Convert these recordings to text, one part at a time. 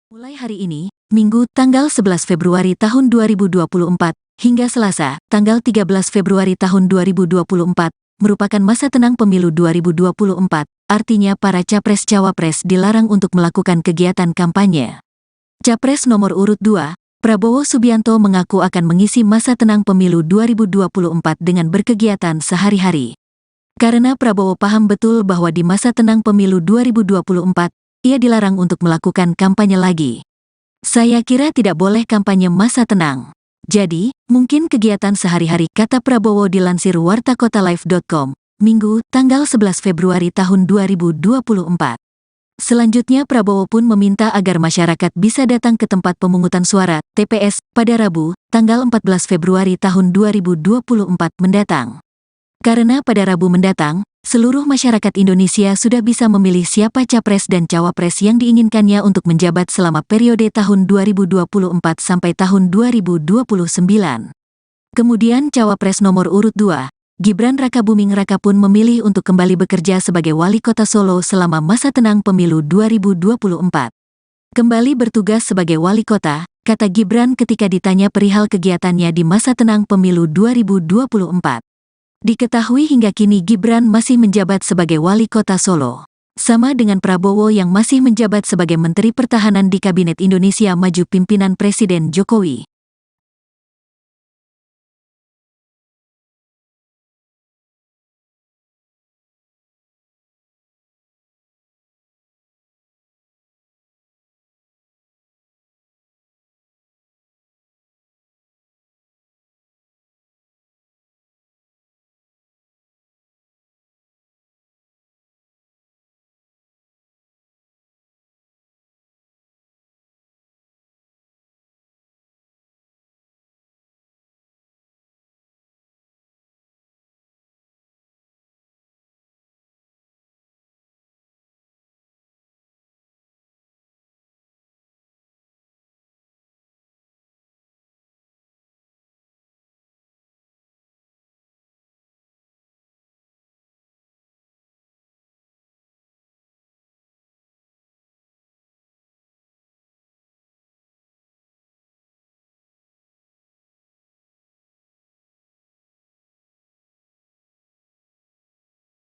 Mulai hari ini, Minggu, tanggal 11 Februari tahun 2024, hingga Selasa, tanggal 13 Februari tahun 2024, merupakan masa tenang pemilu 2024, artinya para capres-cawapres dilarang untuk melakukan kegiatan kampanye. Capres nomor urut 2, Prabowo Subianto mengaku akan mengisi masa tenang pemilu 2024 dengan berkegiatan sehari-hari. Karena Prabowo paham betul bahwa di masa tenang pemilu 2024, ia dilarang untuk melakukan kampanye lagi. Saya kira tidak boleh kampanye masa tenang. Jadi, mungkin kegiatan sehari-hari, kata Prabowo dilansir wartakotalive.com, Minggu, tanggal 11 Februari tahun 2024. Selanjutnya Prabowo pun meminta agar masyarakat bisa datang ke tempat pemungutan suara, TPS, pada Rabu, tanggal 14 Februari tahun 2024 mendatang. Karena pada Rabu mendatang, seluruh masyarakat Indonesia sudah bisa memilih siapa capres dan cawapres yang diinginkannya untuk menjabat selama periode tahun 2024 sampai tahun 2029. Kemudian cawapres nomor urut 2, Gibran Rakabuming Raka pun memilih untuk kembali bekerja sebagai wali kota Solo selama masa tenang pemilu 2024. Kembali bertugas sebagai wali kota, kata Gibran ketika ditanya perihal kegiatannya di masa tenang pemilu 2024. Diketahui hingga kini Gibran masih menjabat sebagai wali kota Solo. Sama dengan Prabowo yang masih menjabat sebagai Menteri Pertahanan di Kabinet Indonesia Maju pimpinan Presiden Jokowi.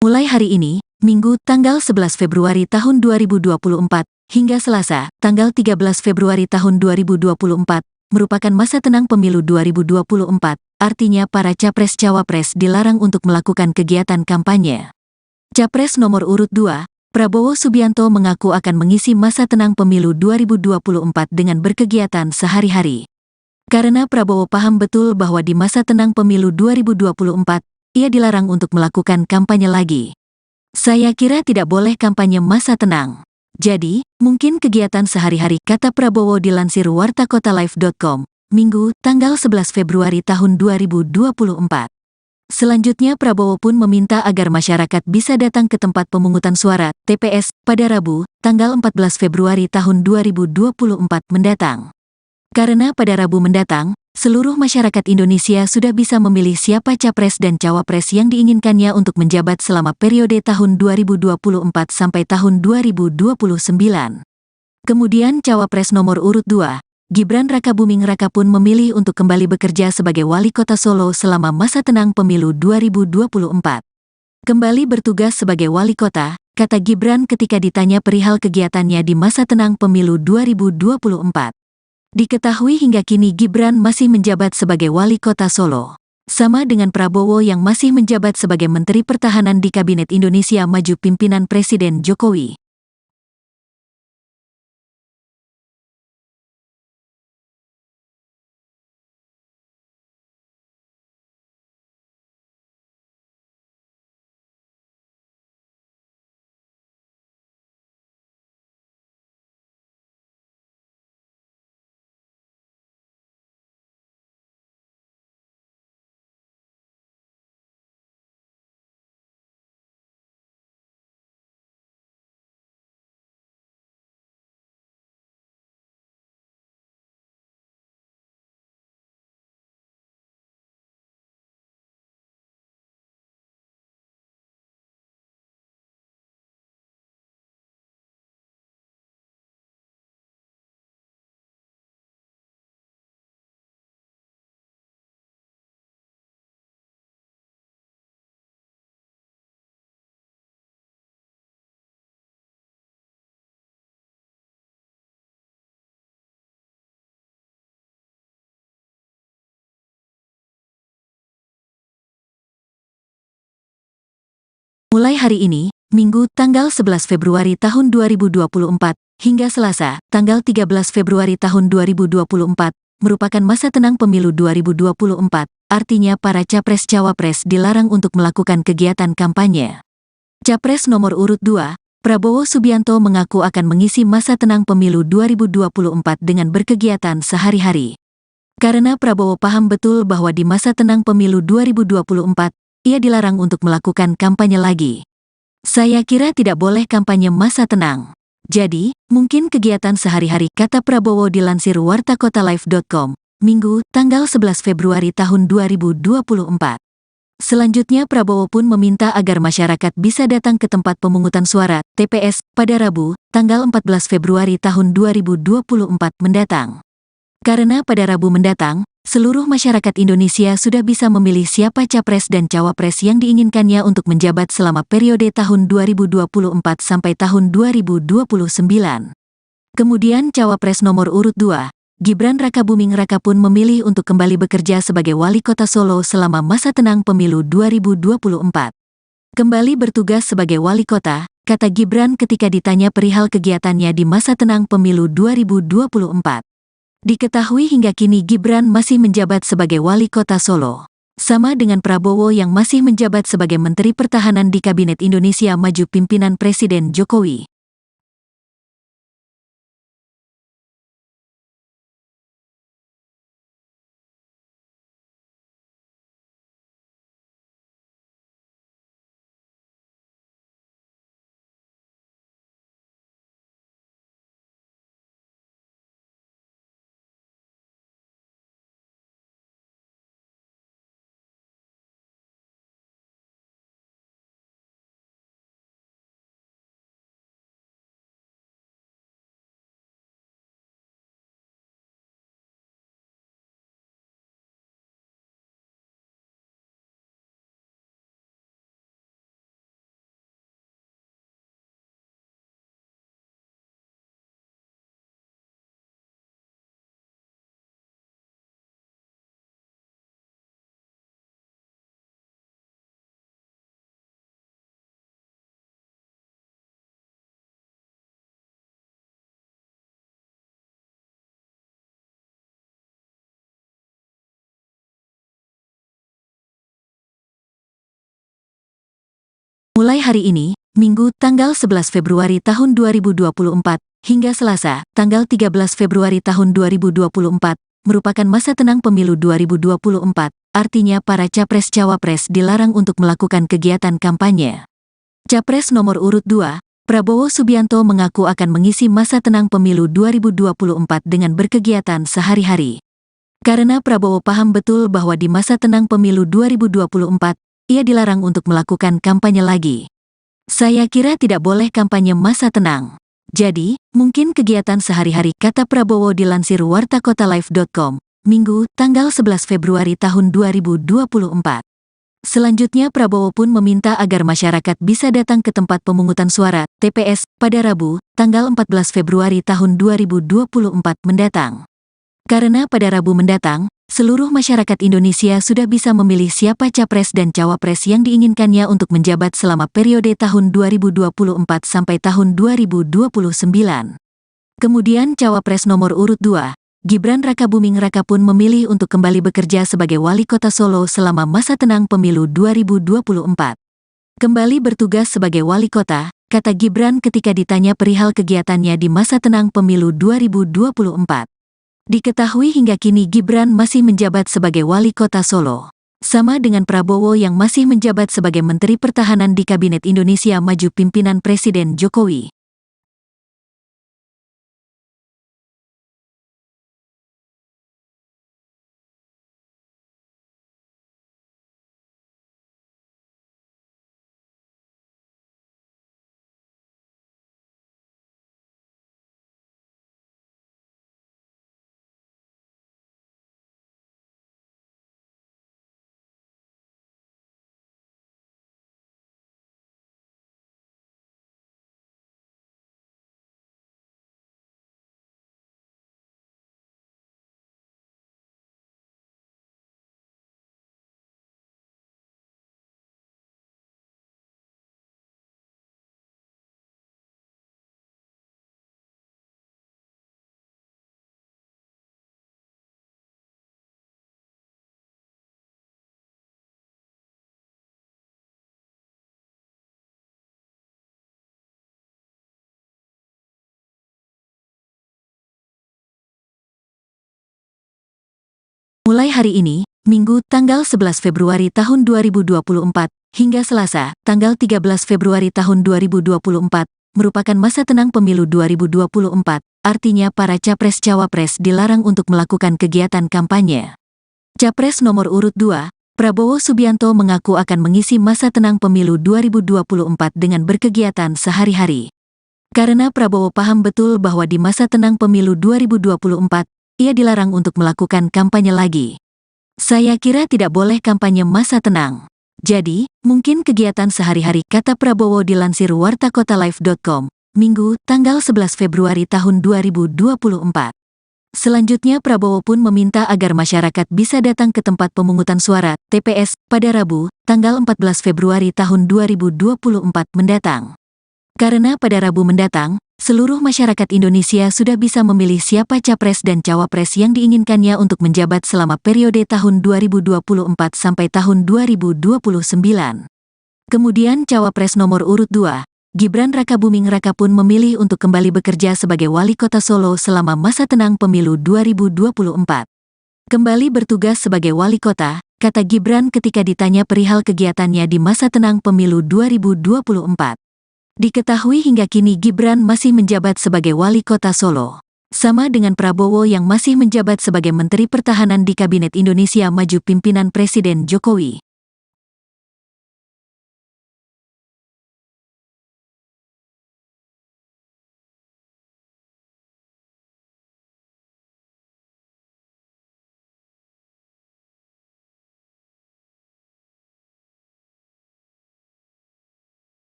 Mulai hari ini, Minggu, tanggal 11 Februari tahun 2024, hingga Selasa, tanggal 13 Februari tahun 2024, merupakan masa tenang pemilu 2024, artinya para capres-cawapres dilarang untuk melakukan kegiatan kampanye. Capres nomor urut 2, Prabowo Subianto mengaku akan mengisi masa tenang pemilu 2024 dengan berkegiatan sehari-hari. Karena Prabowo paham betul bahwa di masa tenang pemilu 2024, ia dilarang untuk melakukan kampanye lagi. Saya kira tidak boleh kampanye masa tenang. Jadi, mungkin kegiatan sehari-hari, kata Prabowo dilansir wartakotalive.com, Minggu, tanggal 11 Februari tahun 2024. Selanjutnya Prabowo pun meminta agar masyarakat bisa datang ke tempat pemungutan suara, TPS, pada Rabu, tanggal 14 Februari tahun 2024 mendatang. Karena pada Rabu mendatang, seluruh masyarakat Indonesia sudah bisa memilih siapa capres dan cawapres yang diinginkannya untuk menjabat selama periode tahun 2024 sampai tahun 2029. Kemudian cawapres nomor urut 2, Gibran Rakabuming Raka pun memilih untuk kembali bekerja sebagai wali kota Solo selama masa tenang pemilu 2024. Kembali bertugas sebagai wali kota, kata Gibran ketika ditanya perihal kegiatannya di masa tenang pemilu 2024. Diketahui hingga kini Gibran masih menjabat sebagai wali kota Solo. Sama dengan Prabowo yang masih menjabat sebagai Menteri Pertahanan di Kabinet Indonesia Maju pimpinan Presiden Jokowi. hari ini, Minggu tanggal 11 Februari tahun 2024, hingga Selasa, tanggal 13 Februari tahun 2024, merupakan masa tenang pemilu 2024, artinya para capres-cawapres dilarang untuk melakukan kegiatan kampanye. Capres nomor urut 2, Prabowo Subianto mengaku akan mengisi masa tenang pemilu 2024 dengan berkegiatan sehari-hari. Karena Prabowo paham betul bahwa di masa tenang pemilu 2024, ia dilarang untuk melakukan kampanye lagi. Saya kira tidak boleh kampanye masa tenang. Jadi, mungkin kegiatan sehari-hari, kata Prabowo dilansir wartakotalive.com, Minggu, tanggal 11 Februari tahun 2024. Selanjutnya Prabowo pun meminta agar masyarakat bisa datang ke tempat pemungutan suara, TPS, pada Rabu, tanggal 14 Februari tahun 2024 mendatang. Karena pada Rabu mendatang, seluruh masyarakat Indonesia sudah bisa memilih siapa capres dan cawapres yang diinginkannya untuk menjabat selama periode tahun 2024 sampai tahun 2029. Kemudian cawapres nomor urut 2, Gibran Rakabuming Raka pun memilih untuk kembali bekerja sebagai wali kota Solo selama masa tenang pemilu 2024. Kembali bertugas sebagai wali kota, kata Gibran ketika ditanya perihal kegiatannya di masa tenang pemilu 2024. Diketahui hingga kini Gibran masih menjabat sebagai wali kota Solo. Sama dengan Prabowo yang masih menjabat sebagai Menteri Pertahanan di Kabinet Indonesia Maju pimpinan Presiden Jokowi. Mulai hari ini, Minggu tanggal 11 Februari tahun 2024, hingga Selasa, tanggal 13 Februari tahun 2024, merupakan masa tenang pemilu 2024, artinya para capres-cawapres dilarang untuk melakukan kegiatan kampanye. Capres nomor urut 2, Prabowo Subianto mengaku akan mengisi masa tenang pemilu 2024 dengan berkegiatan sehari-hari. Karena Prabowo paham betul bahwa di masa tenang pemilu 2024, ia dilarang untuk melakukan kampanye lagi. Saya kira tidak boleh kampanye masa tenang. Jadi, mungkin kegiatan sehari-hari, kata Prabowo dilansir wartakotalive.com, Minggu, tanggal 11 Februari tahun 2024. Selanjutnya Prabowo pun meminta agar masyarakat bisa datang ke tempat pemungutan suara, TPS, pada Rabu, tanggal 14 Februari tahun 2024 mendatang. Karena pada Rabu mendatang, seluruh masyarakat Indonesia sudah bisa memilih siapa capres dan cawapres yang diinginkannya untuk menjabat selama periode tahun 2024 sampai tahun 2029. Kemudian cawapres nomor urut 2, Gibran Rakabuming Raka pun memilih untuk kembali bekerja sebagai wali kota Solo selama masa tenang pemilu 2024. Kembali bertugas sebagai wali kota, kata Gibran ketika ditanya perihal kegiatannya di masa tenang pemilu 2024. Diketahui hingga kini Gibran masih menjabat sebagai wali kota Solo. Sama dengan Prabowo yang masih menjabat sebagai Menteri Pertahanan di Kabinet Indonesia Maju pimpinan Presiden Jokowi. Mulai hari ini, Minggu tanggal 11 Februari tahun 2024, hingga Selasa, tanggal 13 Februari tahun 2024, merupakan masa tenang pemilu 2024, artinya para capres-cawapres dilarang untuk melakukan kegiatan kampanye. Capres nomor urut 2, Prabowo Subianto mengaku akan mengisi masa tenang pemilu 2024 dengan berkegiatan sehari-hari. Karena Prabowo paham betul bahwa di masa tenang pemilu 2024, ia dilarang untuk melakukan kampanye lagi. Saya kira tidak boleh kampanye masa tenang. Jadi, mungkin kegiatan sehari-hari, kata Prabowo dilansir wartakotalive.com, Minggu, tanggal 11 Februari tahun 2024. Selanjutnya Prabowo pun meminta agar masyarakat bisa datang ke tempat pemungutan suara, TPS, pada Rabu, tanggal 14 Februari tahun 2024 mendatang. Karena pada Rabu mendatang, seluruh masyarakat Indonesia sudah bisa memilih siapa capres dan cawapres yang diinginkannya untuk menjabat selama periode tahun 2024 sampai tahun 2029. Kemudian cawapres nomor urut 2, Gibran Rakabuming Raka pun memilih untuk kembali bekerja sebagai wali kota Solo selama masa tenang pemilu 2024. Kembali bertugas sebagai wali kota, kata Gibran ketika ditanya perihal kegiatannya di masa tenang pemilu 2024. Diketahui hingga kini Gibran masih menjabat sebagai wali kota Solo. Sama dengan Prabowo yang masih menjabat sebagai Menteri Pertahanan di Kabinet Indonesia Maju pimpinan Presiden Jokowi.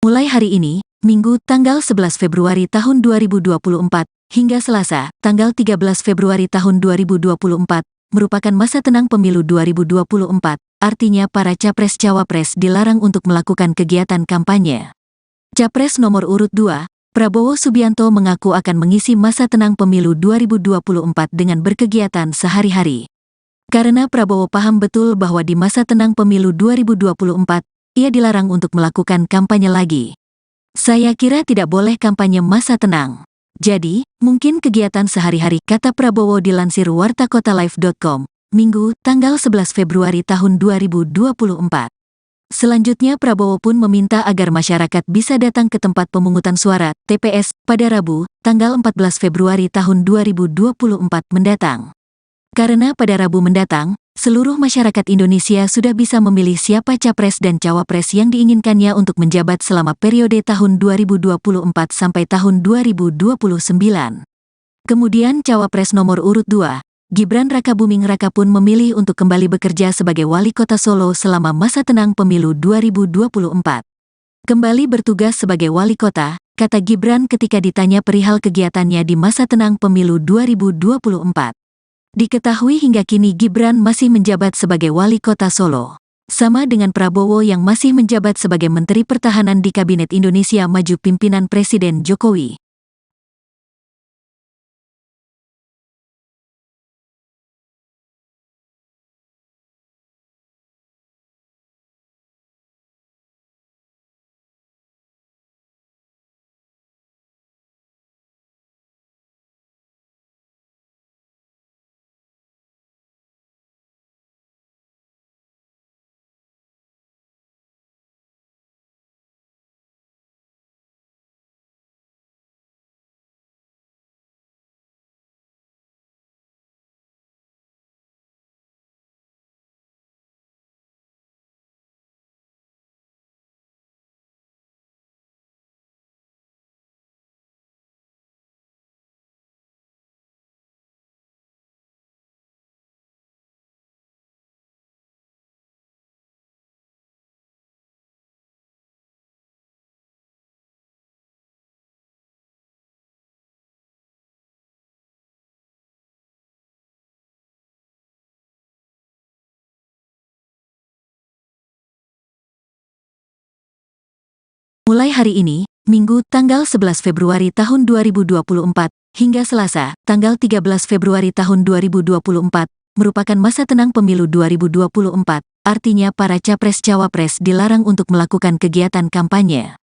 Mulai hari ini, Minggu tanggal 11 Februari tahun 2024, hingga Selasa, tanggal 13 Februari tahun 2024, merupakan masa tenang pemilu 2024, artinya para capres-cawapres dilarang untuk melakukan kegiatan kampanye. Capres nomor urut 2, Prabowo Subianto mengaku akan mengisi masa tenang pemilu 2024 dengan berkegiatan sehari-hari. Karena Prabowo paham betul bahwa di masa tenang pemilu 2024, ia dilarang untuk melakukan kampanye lagi. Saya kira tidak boleh kampanye masa tenang. Jadi, mungkin kegiatan sehari-hari, kata Prabowo dilansir wartakotalive.com, Minggu, tanggal 11 Februari tahun 2024. Selanjutnya Prabowo pun meminta agar masyarakat bisa datang ke tempat pemungutan suara, TPS, pada Rabu, tanggal 14 Februari tahun 2024 mendatang. Karena pada Rabu mendatang, seluruh masyarakat Indonesia sudah bisa memilih siapa capres dan cawapres yang diinginkannya untuk menjabat selama periode tahun 2024 sampai tahun 2029. Kemudian cawapres nomor urut 2, Gibran Rakabuming Raka pun memilih untuk kembali bekerja sebagai wali kota Solo selama masa tenang pemilu 2024. Kembali bertugas sebagai wali kota, kata Gibran ketika ditanya perihal kegiatannya di masa tenang pemilu 2024. Diketahui hingga kini Gibran masih menjabat sebagai wali kota Solo. Sama dengan Prabowo yang masih menjabat sebagai Menteri Pertahanan di Kabinet Indonesia Maju pimpinan Presiden Jokowi. Mulai hari ini, Minggu, tanggal 11 Februari tahun 2024, hingga Selasa, tanggal 13 Februari tahun 2024, merupakan masa tenang pemilu 2024, artinya para capres-cawapres dilarang untuk melakukan kegiatan kampanye.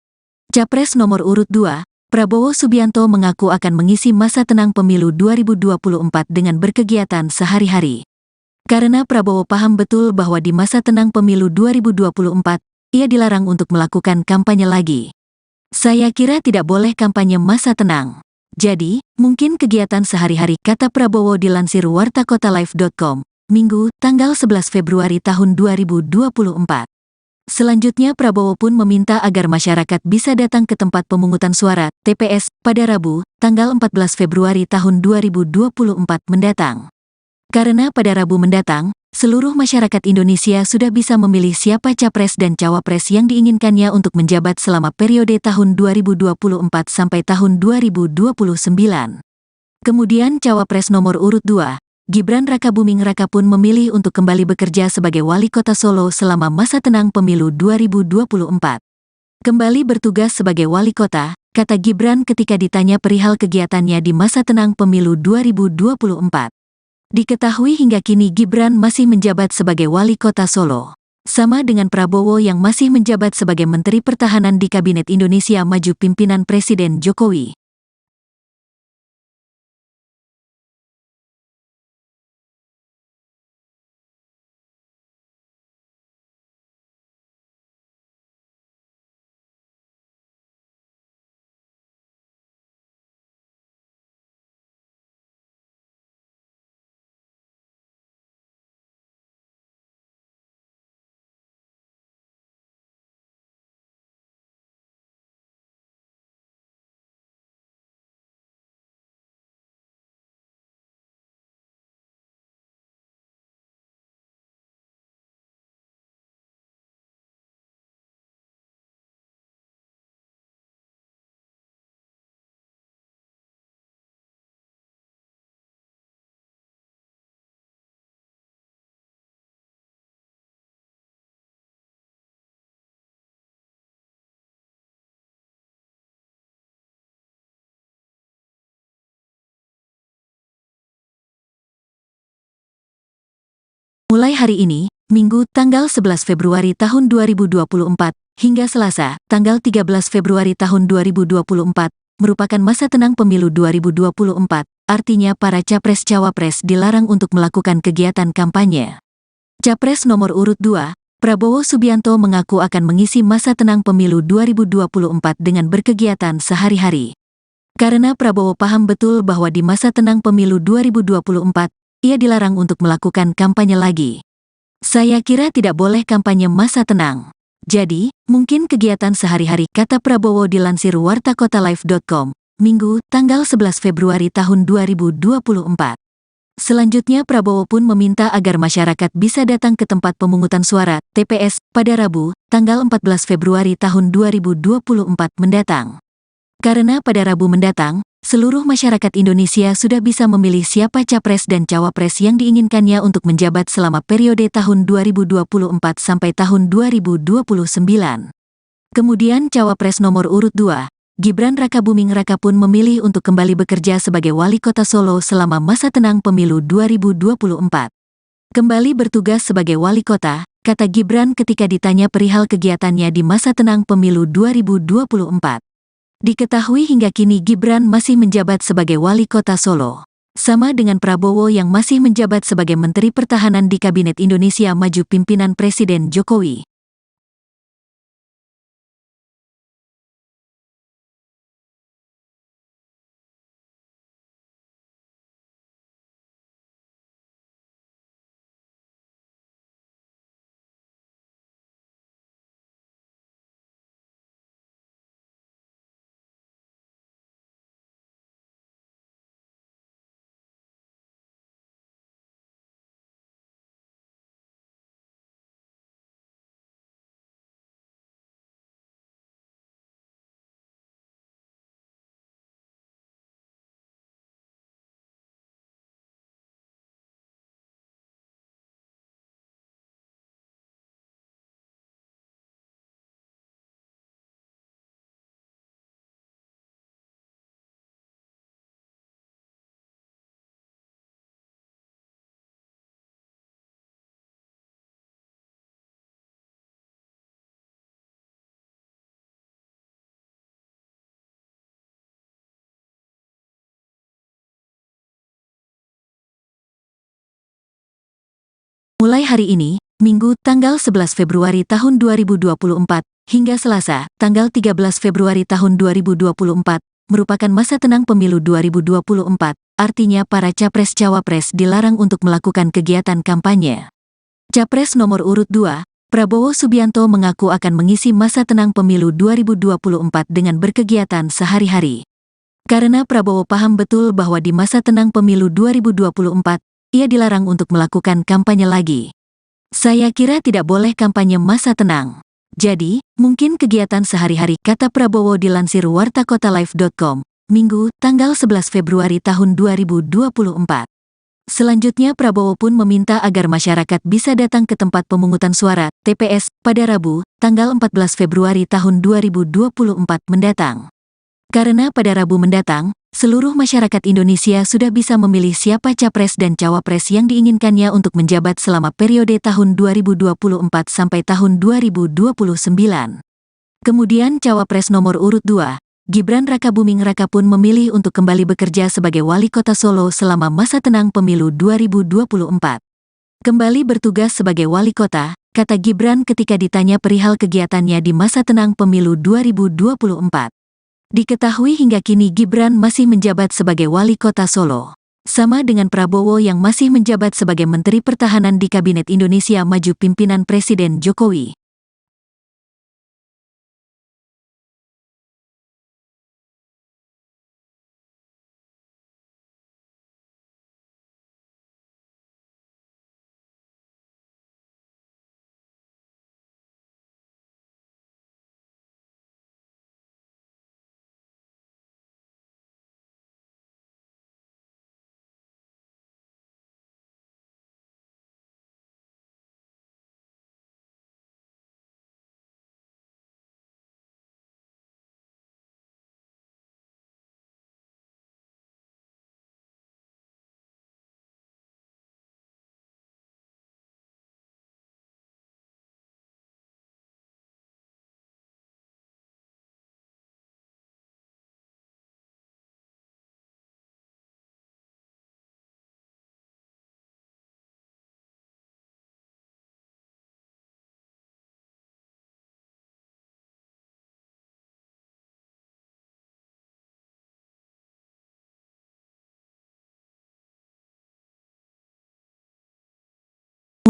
Capres nomor urut 2, Prabowo Subianto mengaku akan mengisi masa tenang pemilu 2024 dengan berkegiatan sehari-hari. Karena Prabowo paham betul bahwa di masa tenang pemilu 2024, ia dilarang untuk melakukan kampanye lagi. Saya kira tidak boleh kampanye masa tenang. Jadi, mungkin kegiatan sehari-hari, kata Prabowo dilansir wartakotalive.com, Minggu, tanggal 11 Februari tahun 2024. Selanjutnya Prabowo pun meminta agar masyarakat bisa datang ke tempat pemungutan suara, TPS, pada Rabu, tanggal 14 Februari tahun 2024 mendatang. Karena pada Rabu mendatang, seluruh masyarakat Indonesia sudah bisa memilih siapa capres dan cawapres yang diinginkannya untuk menjabat selama periode tahun 2024 sampai tahun 2029. Kemudian cawapres nomor urut 2, Gibran Rakabuming Raka pun memilih untuk kembali bekerja sebagai wali kota Solo selama masa tenang pemilu 2024. Kembali bertugas sebagai wali kota, kata Gibran ketika ditanya perihal kegiatannya di masa tenang pemilu 2024. Diketahui hingga kini Gibran masih menjabat sebagai wali kota Solo. Sama dengan Prabowo yang masih menjabat sebagai Menteri Pertahanan di Kabinet Indonesia Maju pimpinan Presiden Jokowi. Mulai hari ini, Minggu, tanggal 11 Februari tahun 2024, hingga Selasa, tanggal 13 Februari tahun 2024, merupakan masa tenang pemilu 2024, artinya para capres-cawapres dilarang untuk melakukan kegiatan kampanye. Capres nomor urut 2, Prabowo Subianto mengaku akan mengisi masa tenang pemilu 2024 dengan berkegiatan sehari-hari. Karena Prabowo paham betul bahwa di masa tenang pemilu 2024, ia dilarang untuk melakukan kampanye lagi. Saya kira tidak boleh kampanye masa tenang. Jadi, mungkin kegiatan sehari-hari, kata Prabowo dilansir wartakotalive.com, Minggu, tanggal 11 Februari tahun 2024. Selanjutnya Prabowo pun meminta agar masyarakat bisa datang ke tempat pemungutan suara, TPS, pada Rabu, tanggal 14 Februari tahun 2024 mendatang. Karena pada Rabu mendatang, seluruh masyarakat Indonesia sudah bisa memilih siapa capres dan cawapres yang diinginkannya untuk menjabat selama periode tahun 2024 sampai tahun 2029. Kemudian cawapres nomor urut 2, Gibran Rakabuming Raka pun memilih untuk kembali bekerja sebagai wali kota Solo selama masa tenang pemilu 2024. Kembali bertugas sebagai wali kota, kata Gibran ketika ditanya perihal kegiatannya di masa tenang pemilu 2024. Diketahui hingga kini Gibran masih menjabat sebagai wali kota Solo. Sama dengan Prabowo yang masih menjabat sebagai Menteri Pertahanan di Kabinet Indonesia Maju pimpinan Presiden Jokowi. Mulai hari ini, Minggu, tanggal 11 Februari tahun 2024, hingga Selasa, tanggal 13 Februari tahun 2024, merupakan masa tenang pemilu 2024, artinya para capres-cawapres dilarang untuk melakukan kegiatan kampanye. Capres nomor urut 2, Prabowo Subianto mengaku akan mengisi masa tenang pemilu 2024 dengan berkegiatan sehari-hari. Karena Prabowo paham betul bahwa di masa tenang pemilu 2024, ia dilarang untuk melakukan kampanye lagi. Saya kira tidak boleh kampanye masa tenang. Jadi, mungkin kegiatan sehari-hari, kata Prabowo dilansir wartakotalive.com, Minggu, tanggal 11 Februari tahun 2024. Selanjutnya Prabowo pun meminta agar masyarakat bisa datang ke tempat pemungutan suara, TPS, pada Rabu, tanggal 14 Februari tahun 2024 mendatang. Karena pada Rabu mendatang, seluruh masyarakat Indonesia sudah bisa memilih siapa capres dan cawapres yang diinginkannya untuk menjabat selama periode tahun 2024 sampai tahun 2029. Kemudian cawapres nomor urut 2, Gibran Rakabuming Raka pun memilih untuk kembali bekerja sebagai wali kota Solo selama masa tenang pemilu 2024. Kembali bertugas sebagai wali kota, kata Gibran ketika ditanya perihal kegiatannya di masa tenang pemilu 2024. Diketahui hingga kini Gibran masih menjabat sebagai wali kota Solo. Sama dengan Prabowo yang masih menjabat sebagai Menteri Pertahanan di Kabinet Indonesia Maju pimpinan Presiden Jokowi.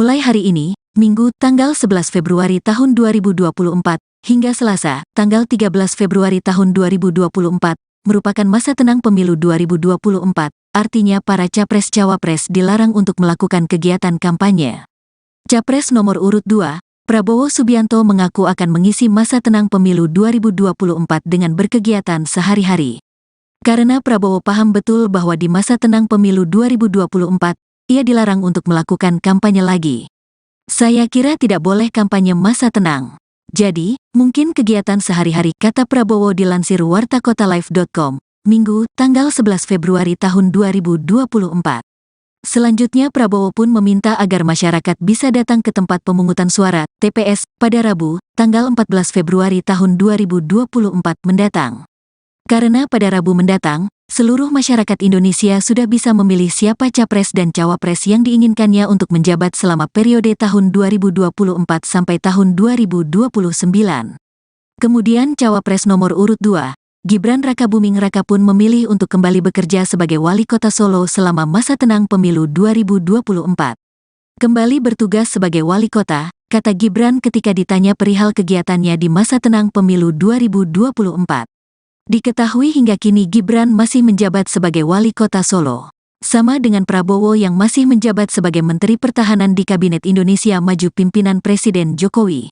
Mulai hari ini, Minggu, tanggal 11 Februari tahun 2024, hingga Selasa, tanggal 13 Februari tahun 2024, merupakan masa tenang pemilu 2024, artinya para capres-cawapres dilarang untuk melakukan kegiatan kampanye. Capres nomor urut 2, Prabowo Subianto mengaku akan mengisi masa tenang pemilu 2024 dengan berkegiatan sehari-hari. Karena Prabowo paham betul bahwa di masa tenang pemilu 2024, ia dilarang untuk melakukan kampanye lagi. Saya kira tidak boleh kampanye masa tenang. Jadi, mungkin kegiatan sehari-hari, kata Prabowo dilansir wartakotalive.com, Minggu, tanggal 11 Februari tahun 2024. Selanjutnya Prabowo pun meminta agar masyarakat bisa datang ke tempat pemungutan suara, TPS, pada Rabu, tanggal 14 Februari tahun 2024 mendatang. Karena pada Rabu mendatang, seluruh masyarakat Indonesia sudah bisa memilih siapa capres dan cawapres yang diinginkannya untuk menjabat selama periode tahun 2024 sampai tahun 2029. Kemudian cawapres nomor urut 2, Gibran Rakabuming Raka pun memilih untuk kembali bekerja sebagai wali kota Solo selama masa tenang pemilu 2024. Kembali bertugas sebagai wali kota, kata Gibran ketika ditanya perihal kegiatannya di masa tenang pemilu 2024. Diketahui hingga kini Gibran masih menjabat sebagai wali kota Solo. Sama dengan Prabowo yang masih menjabat sebagai Menteri Pertahanan di Kabinet Indonesia Maju pimpinan Presiden Jokowi.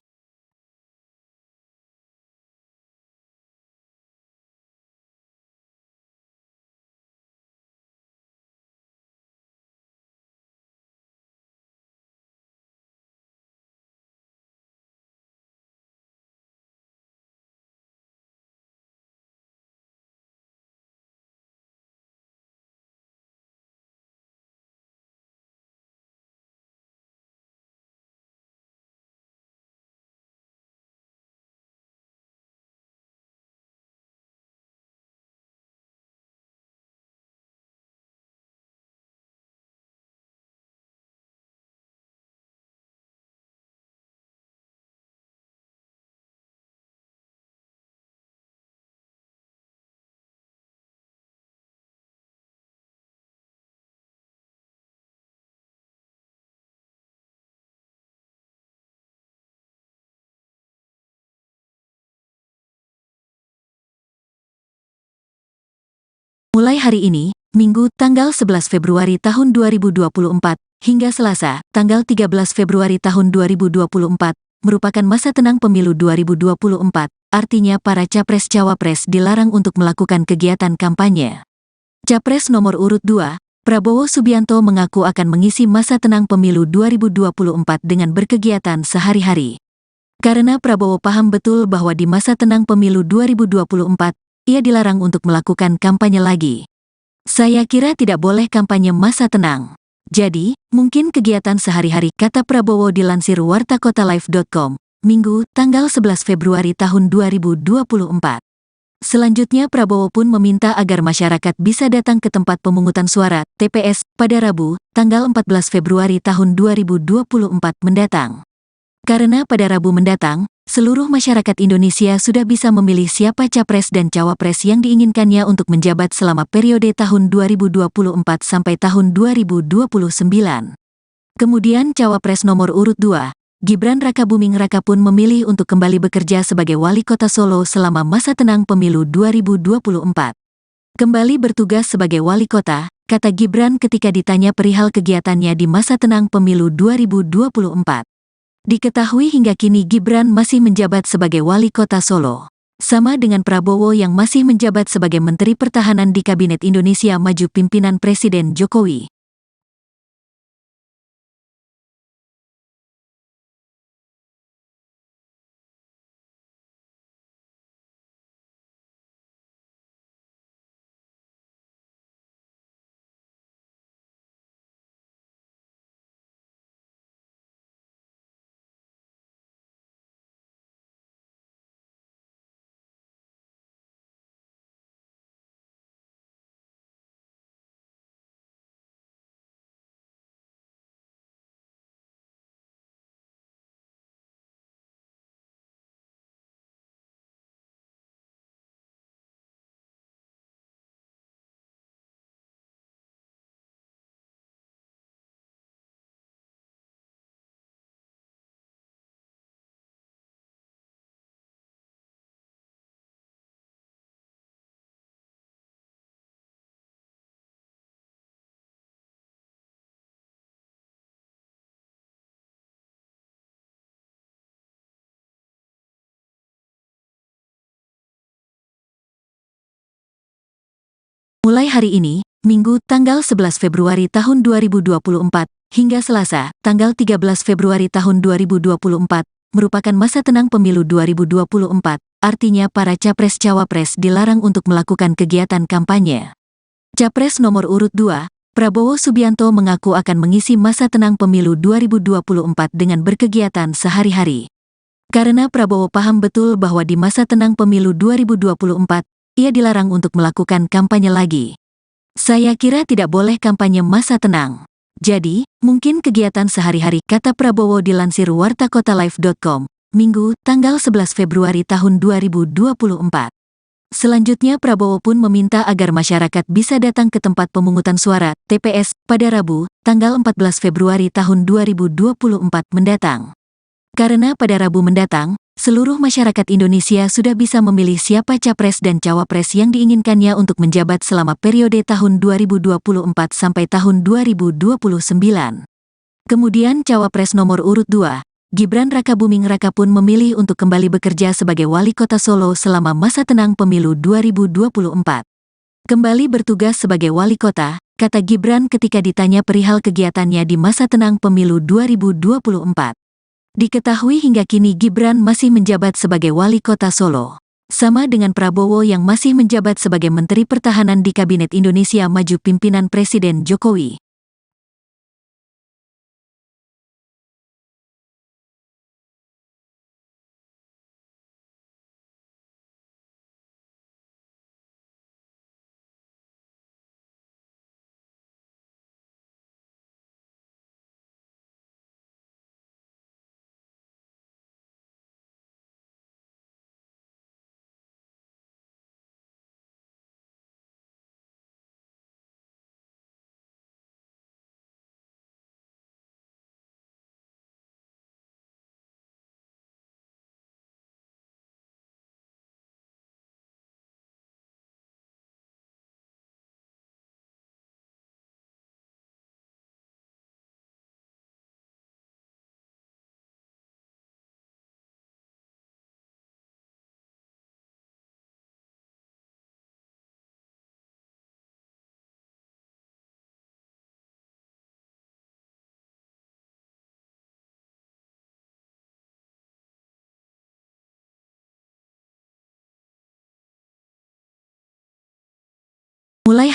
Mulai hari ini, Minggu, tanggal 11 Februari tahun 2024, hingga Selasa, tanggal 13 Februari tahun 2024, merupakan masa tenang pemilu 2024, artinya para capres-cawapres dilarang untuk melakukan kegiatan kampanye. Capres nomor urut 2, Prabowo Subianto mengaku akan mengisi masa tenang pemilu 2024 dengan berkegiatan sehari-hari. Karena Prabowo paham betul bahwa di masa tenang pemilu 2024, ia dilarang untuk melakukan kampanye lagi. Saya kira tidak boleh kampanye masa tenang. Jadi, mungkin kegiatan sehari-hari, kata Prabowo dilansir wartakotalive.com, Minggu, tanggal 11 Februari tahun 2024. Selanjutnya Prabowo pun meminta agar masyarakat bisa datang ke tempat pemungutan suara, TPS, pada Rabu, tanggal 14 Februari tahun 2024 mendatang. Karena pada Rabu mendatang, seluruh masyarakat Indonesia sudah bisa memilih siapa capres dan cawapres yang diinginkannya untuk menjabat selama periode tahun 2024 sampai tahun 2029. Kemudian cawapres nomor urut 2, Gibran Rakabuming Raka pun memilih untuk kembali bekerja sebagai wali kota Solo selama masa tenang pemilu 2024. Kembali bertugas sebagai wali kota, kata Gibran ketika ditanya perihal kegiatannya di masa tenang pemilu 2024. Diketahui hingga kini Gibran masih menjabat sebagai wali kota Solo. Sama dengan Prabowo yang masih menjabat sebagai Menteri Pertahanan di Kabinet Indonesia Maju pimpinan Presiden Jokowi. Mulai hari ini, Minggu, tanggal 11 Februari tahun 2024, hingga Selasa, tanggal 13 Februari tahun 2024, merupakan masa tenang pemilu 2024, artinya para capres-cawapres dilarang untuk melakukan kegiatan kampanye. Capres nomor urut 2, Prabowo Subianto mengaku akan mengisi masa tenang pemilu 2024 dengan berkegiatan sehari-hari. Karena Prabowo paham betul bahwa di masa tenang pemilu 2024, ia dilarang untuk melakukan kampanye lagi. Saya kira tidak boleh kampanye masa tenang. Jadi, mungkin kegiatan sehari-hari, kata Prabowo dilansir wartakotalive.com, Minggu, tanggal 11 Februari tahun 2024. Selanjutnya Prabowo pun meminta agar masyarakat bisa datang ke tempat pemungutan suara, TPS, pada Rabu, tanggal 14 Februari tahun 2024 mendatang. Karena pada Rabu mendatang, seluruh masyarakat Indonesia sudah bisa memilih siapa capres dan cawapres yang diinginkannya untuk menjabat selama periode tahun 2024 sampai tahun 2029. Kemudian cawapres nomor urut 2, Gibran Rakabuming Raka pun memilih untuk kembali bekerja sebagai wali kota Solo selama masa tenang pemilu 2024. Kembali bertugas sebagai wali kota, kata Gibran ketika ditanya perihal kegiatannya di masa tenang pemilu 2024. Diketahui hingga kini Gibran masih menjabat sebagai wali kota Solo. Sama dengan Prabowo yang masih menjabat sebagai Menteri Pertahanan di Kabinet Indonesia Maju pimpinan Presiden Jokowi.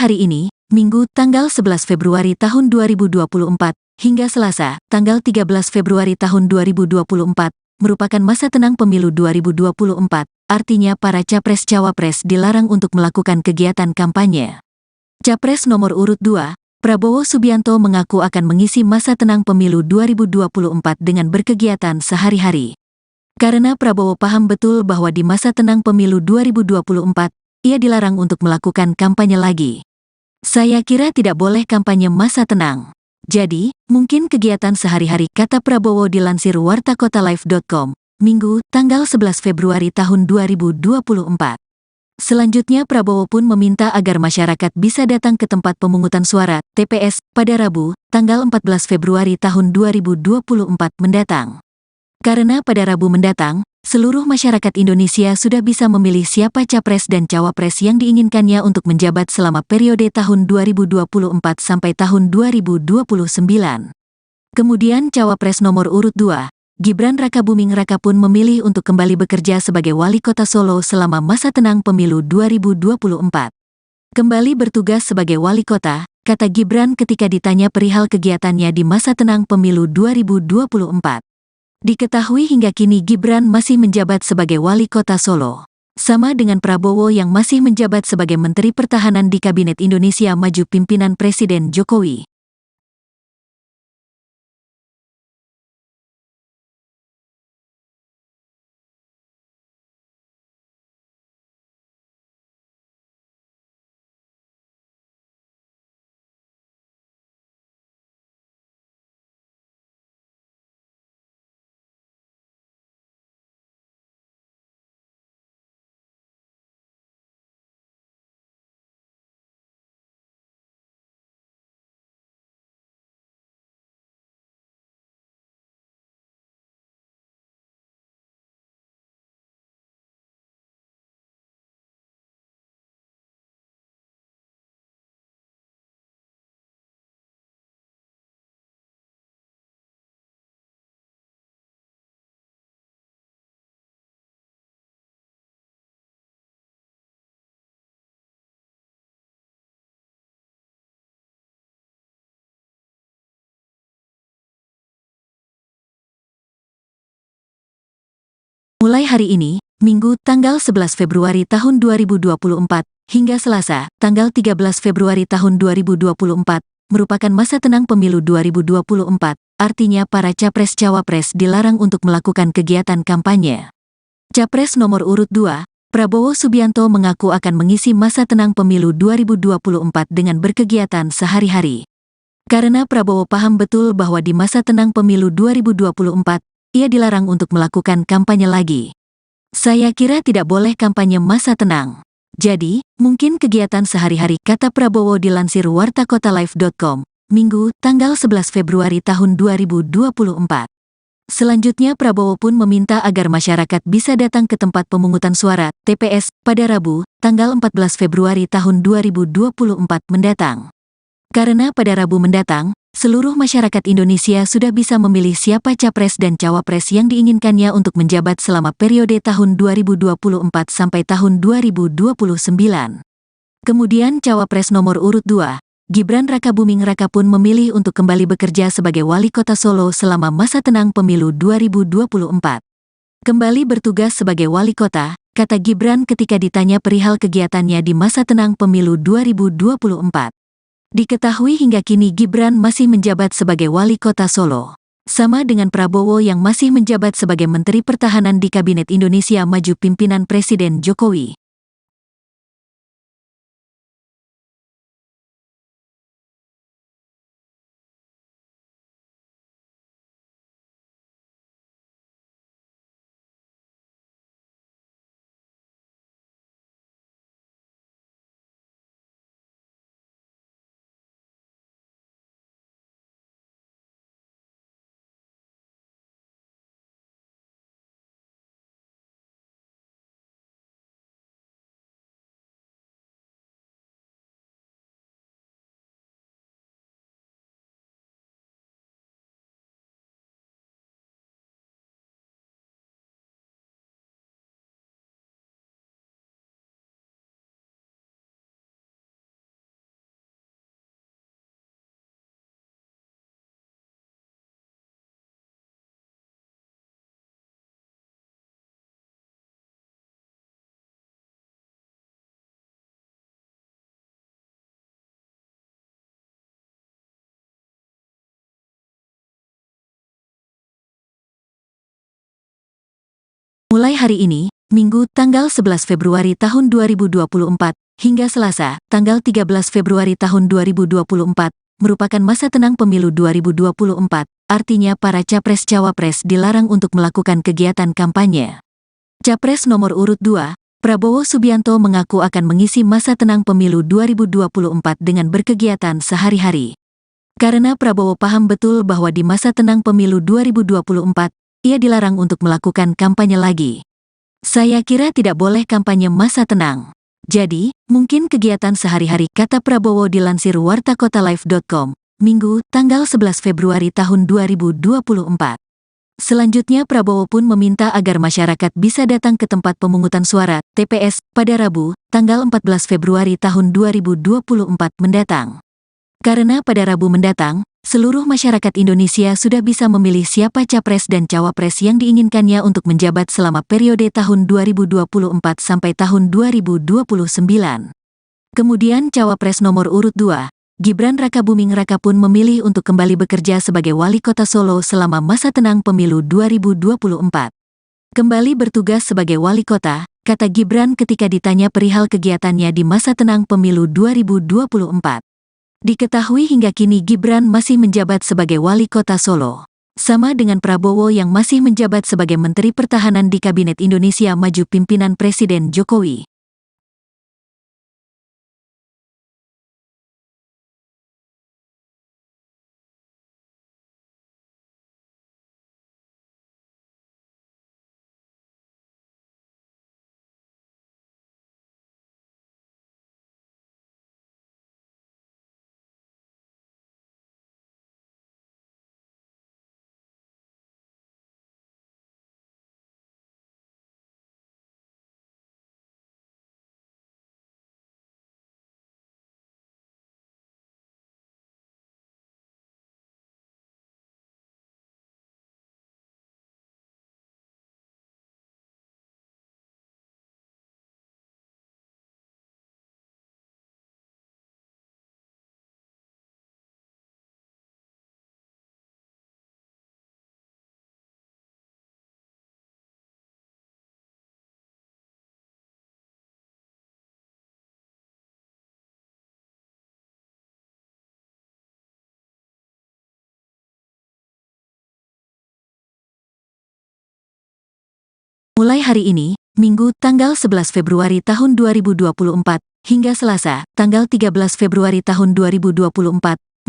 hari ini, Minggu, tanggal 11 Februari tahun 2024, hingga Selasa, tanggal 13 Februari tahun 2024, merupakan masa tenang pemilu 2024, artinya para capres-cawapres dilarang untuk melakukan kegiatan kampanye. Capres nomor urut 2, Prabowo Subianto mengaku akan mengisi masa tenang pemilu 2024 dengan berkegiatan sehari-hari. Karena Prabowo paham betul bahwa di masa tenang pemilu 2024, ia dilarang untuk melakukan kampanye lagi. Saya kira tidak boleh kampanye masa tenang. Jadi, mungkin kegiatan sehari-hari, kata Prabowo dilansir wartakotalive.com, Minggu, tanggal 11 Februari tahun 2024. Selanjutnya Prabowo pun meminta agar masyarakat bisa datang ke tempat pemungutan suara, TPS, pada Rabu, tanggal 14 Februari tahun 2024 mendatang. Karena pada Rabu mendatang, seluruh masyarakat Indonesia sudah bisa memilih siapa capres dan cawapres yang diinginkannya untuk menjabat selama periode tahun 2024 sampai tahun 2029. Kemudian cawapres nomor urut 2, Gibran Rakabuming Raka pun memilih untuk kembali bekerja sebagai wali kota Solo selama masa tenang pemilu 2024. Kembali bertugas sebagai wali kota, kata Gibran ketika ditanya perihal kegiatannya di masa tenang pemilu 2024. Diketahui hingga kini Gibran masih menjabat sebagai wali kota Solo. Sama dengan Prabowo yang masih menjabat sebagai Menteri Pertahanan di Kabinet Indonesia Maju pimpinan Presiden Jokowi. Mulai hari ini, Minggu, tanggal 11 Februari tahun 2024, hingga Selasa, tanggal 13 Februari tahun 2024, merupakan masa tenang pemilu 2024, artinya para capres-cawapres dilarang untuk melakukan kegiatan kampanye. Capres nomor urut 2, Prabowo Subianto mengaku akan mengisi masa tenang pemilu 2024 dengan berkegiatan sehari-hari. Karena Prabowo paham betul bahwa di masa tenang pemilu 2024, ia dilarang untuk melakukan kampanye lagi. Saya kira tidak boleh kampanye masa tenang. Jadi, mungkin kegiatan sehari-hari, kata Prabowo dilansir wartakotalive.com, Minggu, tanggal 11 Februari tahun 2024. Selanjutnya Prabowo pun meminta agar masyarakat bisa datang ke tempat pemungutan suara, TPS, pada Rabu, tanggal 14 Februari tahun 2024 mendatang. Karena pada Rabu mendatang, seluruh masyarakat Indonesia sudah bisa memilih siapa capres dan cawapres yang diinginkannya untuk menjabat selama periode tahun 2024 sampai tahun 2029. Kemudian cawapres nomor urut 2, Gibran Rakabuming Raka pun memilih untuk kembali bekerja sebagai wali kota Solo selama masa tenang pemilu 2024. Kembali bertugas sebagai wali kota, kata Gibran ketika ditanya perihal kegiatannya di masa tenang pemilu 2024. Diketahui hingga kini Gibran masih menjabat sebagai wali kota Solo. Sama dengan Prabowo yang masih menjabat sebagai Menteri Pertahanan di Kabinet Indonesia Maju pimpinan Presiden Jokowi. hari ini, Minggu, tanggal 11 Februari tahun 2024, hingga Selasa, tanggal 13 Februari tahun 2024, merupakan masa tenang pemilu 2024, artinya para capres-cawapres dilarang untuk melakukan kegiatan kampanye. Capres nomor urut 2, Prabowo Subianto mengaku akan mengisi masa tenang pemilu 2024 dengan berkegiatan sehari-hari. Karena Prabowo paham betul bahwa di masa tenang pemilu 2024, ia dilarang untuk melakukan kampanye lagi. Saya kira tidak boleh kampanye masa tenang. Jadi, mungkin kegiatan sehari-hari, kata Prabowo dilansir wartakotalive.com, Minggu, tanggal 11 Februari tahun 2024. Selanjutnya Prabowo pun meminta agar masyarakat bisa datang ke tempat pemungutan suara, TPS, pada Rabu, tanggal 14 Februari tahun 2024 mendatang. Karena pada Rabu mendatang, seluruh masyarakat Indonesia sudah bisa memilih siapa capres dan cawapres yang diinginkannya untuk menjabat selama periode tahun 2024 sampai tahun 2029. Kemudian cawapres nomor urut 2, Gibran Rakabuming Raka pun memilih untuk kembali bekerja sebagai wali kota Solo selama masa tenang pemilu 2024. Kembali bertugas sebagai wali kota, kata Gibran ketika ditanya perihal kegiatannya di masa tenang pemilu 2024. Diketahui hingga kini Gibran masih menjabat sebagai wali kota Solo. Sama dengan Prabowo yang masih menjabat sebagai Menteri Pertahanan di Kabinet Indonesia Maju pimpinan Presiden Jokowi. Mulai hari ini, Minggu, tanggal 11 Februari tahun 2024, hingga Selasa, tanggal 13 Februari tahun 2024,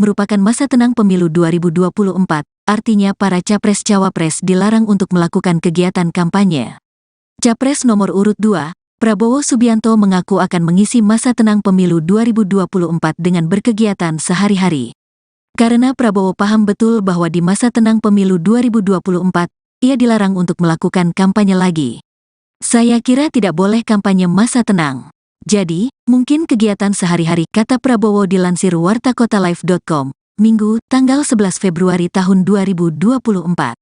merupakan masa tenang pemilu 2024, artinya para capres-cawapres dilarang untuk melakukan kegiatan kampanye. Capres nomor urut 2, Prabowo Subianto mengaku akan mengisi masa tenang pemilu 2024 dengan berkegiatan sehari-hari. Karena Prabowo paham betul bahwa di masa tenang pemilu 2024, ia dilarang untuk melakukan kampanye lagi. Saya kira tidak boleh kampanye masa tenang. Jadi, mungkin kegiatan sehari-hari, kata Prabowo dilansir wartakotalive.com, Minggu, tanggal 11 Februari tahun 2024.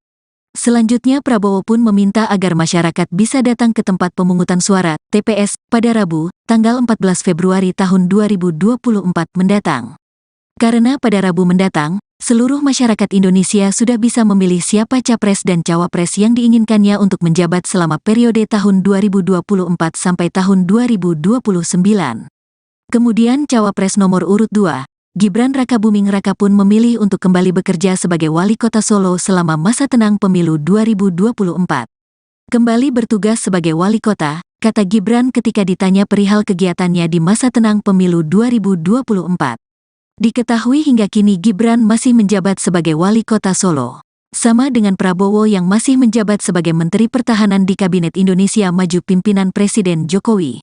Selanjutnya Prabowo pun meminta agar masyarakat bisa datang ke tempat pemungutan suara, TPS, pada Rabu, tanggal 14 Februari tahun 2024 mendatang. Karena pada Rabu mendatang, seluruh masyarakat Indonesia sudah bisa memilih siapa capres dan cawapres yang diinginkannya untuk menjabat selama periode tahun 2024 sampai tahun 2029. Kemudian cawapres nomor urut 2, Gibran Rakabuming Raka pun memilih untuk kembali bekerja sebagai wali kota Solo selama masa tenang pemilu 2024. Kembali bertugas sebagai wali kota, kata Gibran ketika ditanya perihal kegiatannya di masa tenang pemilu 2024. Diketahui hingga kini Gibran masih menjabat sebagai wali kota Solo. Sama dengan Prabowo yang masih menjabat sebagai Menteri Pertahanan di Kabinet Indonesia Maju pimpinan Presiden Jokowi.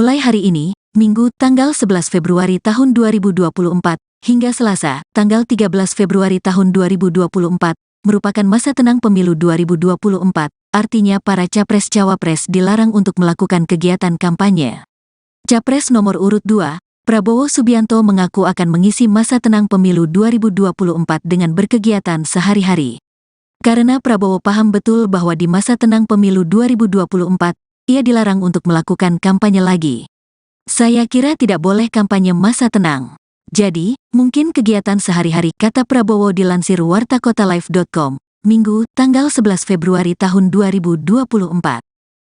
Mulai hari ini, Minggu tanggal 11 Februari tahun 2024, hingga Selasa, tanggal 13 Februari tahun 2024, merupakan masa tenang pemilu 2024, artinya para capres-cawapres dilarang untuk melakukan kegiatan kampanye. Capres nomor urut 2, Prabowo Subianto mengaku akan mengisi masa tenang pemilu 2024 dengan berkegiatan sehari-hari. Karena Prabowo paham betul bahwa di masa tenang pemilu 2024, ia dilarang untuk melakukan kampanye lagi. Saya kira tidak boleh kampanye masa tenang. Jadi, mungkin kegiatan sehari-hari, kata Prabowo dilansir wartakotalive.com, Minggu, tanggal 11 Februari tahun 2024.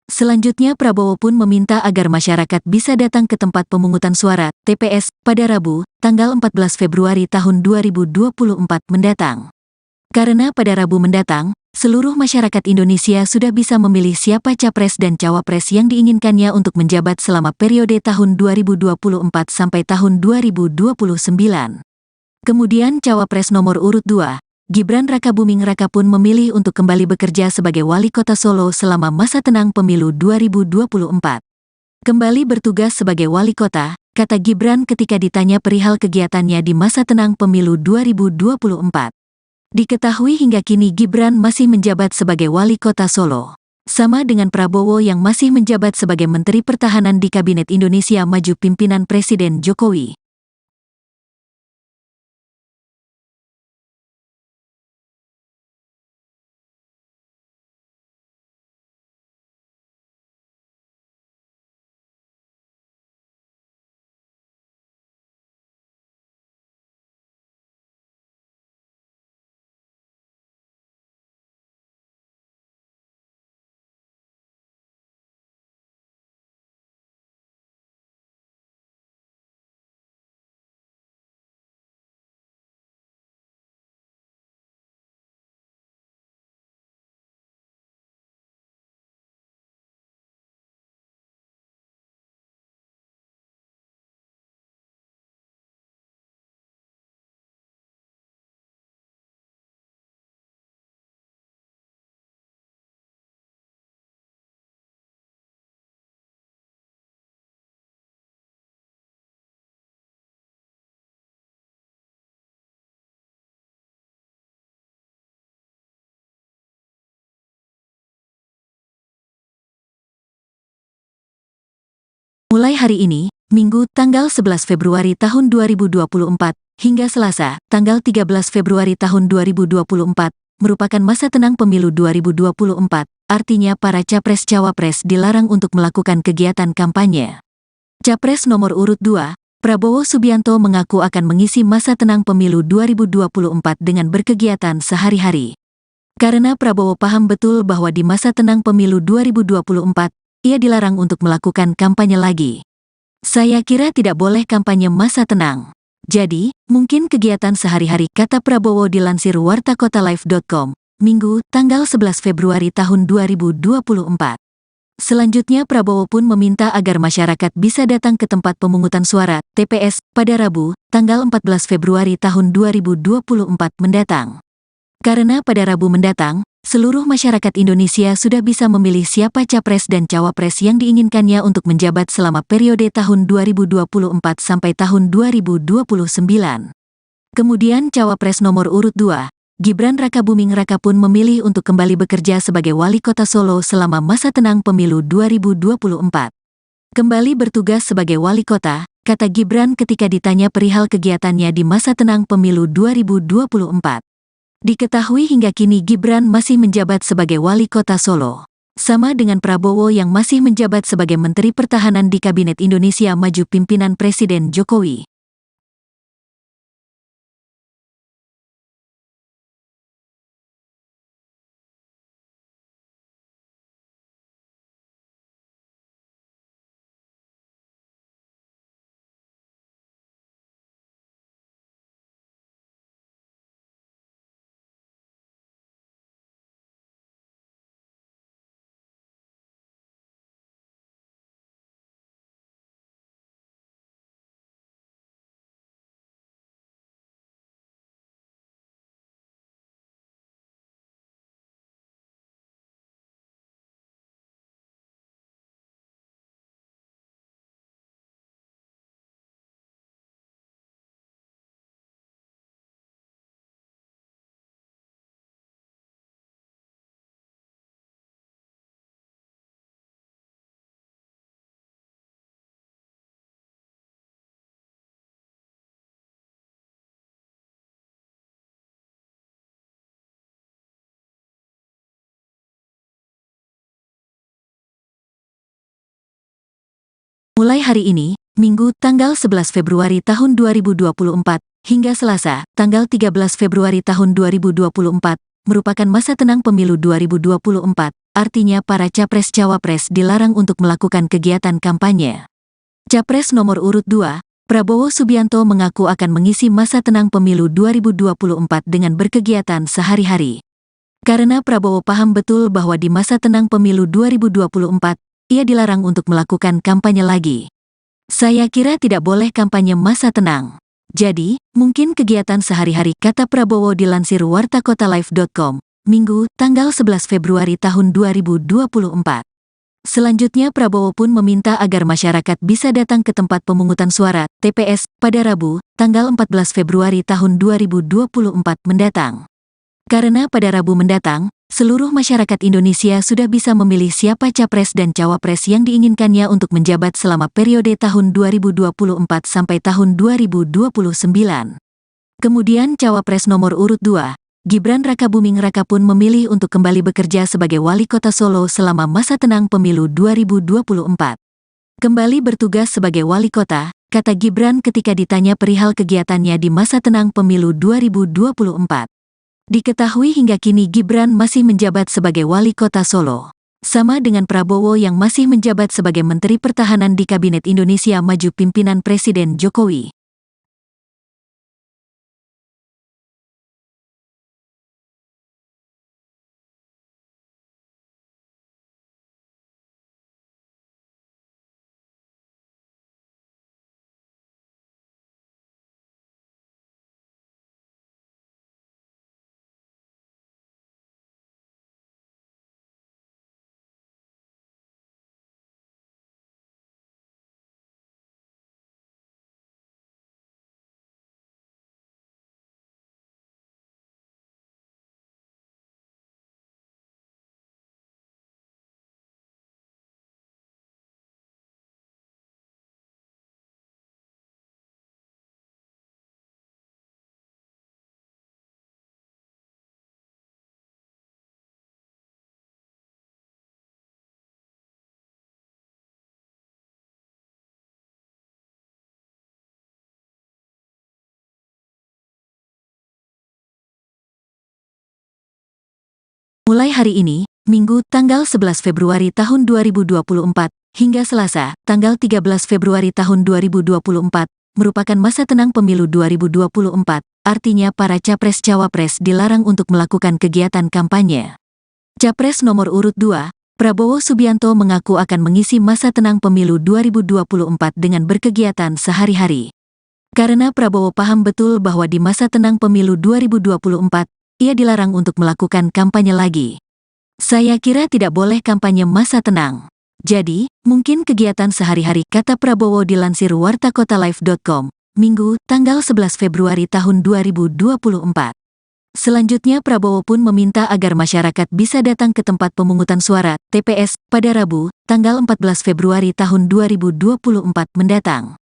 Selanjutnya Prabowo pun meminta agar masyarakat bisa datang ke tempat pemungutan suara, TPS, pada Rabu, tanggal 14 Februari tahun 2024 mendatang. Karena pada Rabu mendatang, seluruh masyarakat Indonesia sudah bisa memilih siapa capres dan cawapres yang diinginkannya untuk menjabat selama periode tahun 2024 sampai tahun 2029. Kemudian cawapres nomor urut 2, Gibran Rakabuming Raka pun memilih untuk kembali bekerja sebagai wali kota Solo selama masa tenang pemilu 2024. Kembali bertugas sebagai wali kota, kata Gibran ketika ditanya perihal kegiatannya di masa tenang pemilu 2024. Diketahui hingga kini Gibran masih menjabat sebagai wali kota Solo. Sama dengan Prabowo yang masih menjabat sebagai Menteri Pertahanan di Kabinet Indonesia Maju pimpinan Presiden Jokowi. Mulai hari ini, Minggu tanggal 11 Februari tahun 2024, hingga Selasa, tanggal 13 Februari tahun 2024, merupakan masa tenang pemilu 2024, artinya para capres-cawapres dilarang untuk melakukan kegiatan kampanye. Capres nomor urut 2, Prabowo Subianto mengaku akan mengisi masa tenang pemilu 2024 dengan berkegiatan sehari-hari. Karena Prabowo paham betul bahwa di masa tenang pemilu 2024, ia dilarang untuk melakukan kampanye lagi. Saya kira tidak boleh kampanye masa tenang. Jadi, mungkin kegiatan sehari-hari, kata Prabowo dilansir wartakotalive.com, Minggu, tanggal 11 Februari tahun 2024. Selanjutnya Prabowo pun meminta agar masyarakat bisa datang ke tempat pemungutan suara, TPS, pada Rabu, tanggal 14 Februari tahun 2024 mendatang. Karena pada Rabu mendatang, seluruh masyarakat Indonesia sudah bisa memilih siapa capres dan cawapres yang diinginkannya untuk menjabat selama periode tahun 2024 sampai tahun 2029. Kemudian cawapres nomor urut 2, Gibran Rakabuming Raka pun memilih untuk kembali bekerja sebagai wali kota Solo selama masa tenang pemilu 2024. Kembali bertugas sebagai wali kota, kata Gibran ketika ditanya perihal kegiatannya di masa tenang pemilu 2024. Diketahui hingga kini Gibran masih menjabat sebagai wali kota Solo. Sama dengan Prabowo yang masih menjabat sebagai Menteri Pertahanan di Kabinet Indonesia Maju pimpinan Presiden Jokowi. Mulai hari ini, Minggu, tanggal 11 Februari tahun 2024, hingga Selasa, tanggal 13 Februari tahun 2024, merupakan masa tenang pemilu 2024, artinya para capres-cawapres dilarang untuk melakukan kegiatan kampanye. Capres nomor urut 2, Prabowo Subianto mengaku akan mengisi masa tenang pemilu 2024 dengan berkegiatan sehari-hari. Karena Prabowo paham betul bahwa di masa tenang pemilu 2024, ia dilarang untuk melakukan kampanye lagi. Saya kira tidak boleh kampanye masa tenang. Jadi, mungkin kegiatan sehari-hari, kata Prabowo dilansir wartakotalive.com, Minggu, tanggal 11 Februari tahun 2024. Selanjutnya Prabowo pun meminta agar masyarakat bisa datang ke tempat pemungutan suara, TPS, pada Rabu, tanggal 14 Februari tahun 2024 mendatang. Karena pada Rabu mendatang, seluruh masyarakat Indonesia sudah bisa memilih siapa capres dan cawapres yang diinginkannya untuk menjabat selama periode tahun 2024 sampai tahun 2029. Kemudian cawapres nomor urut 2, Gibran Rakabuming Raka pun memilih untuk kembali bekerja sebagai wali kota Solo selama masa tenang pemilu 2024. Kembali bertugas sebagai wali kota, kata Gibran ketika ditanya perihal kegiatannya di masa tenang pemilu 2024. Diketahui hingga kini Gibran masih menjabat sebagai wali kota Solo. Sama dengan Prabowo yang masih menjabat sebagai Menteri Pertahanan di Kabinet Indonesia Maju pimpinan Presiden Jokowi. Mulai hari ini, Minggu, tanggal 11 Februari tahun 2024, hingga Selasa, tanggal 13 Februari tahun 2024, merupakan masa tenang pemilu 2024, artinya para capres-cawapres dilarang untuk melakukan kegiatan kampanye. Capres nomor urut 2, Prabowo Subianto mengaku akan mengisi masa tenang pemilu 2024 dengan berkegiatan sehari-hari. Karena Prabowo paham betul bahwa di masa tenang pemilu 2024, ia dilarang untuk melakukan kampanye lagi. Saya kira tidak boleh kampanye masa tenang. Jadi, mungkin kegiatan sehari-hari, kata Prabowo dilansir wartakotalive.com, Minggu, tanggal 11 Februari tahun 2024. Selanjutnya Prabowo pun meminta agar masyarakat bisa datang ke tempat pemungutan suara, TPS, pada Rabu, tanggal 14 Februari tahun 2024 mendatang.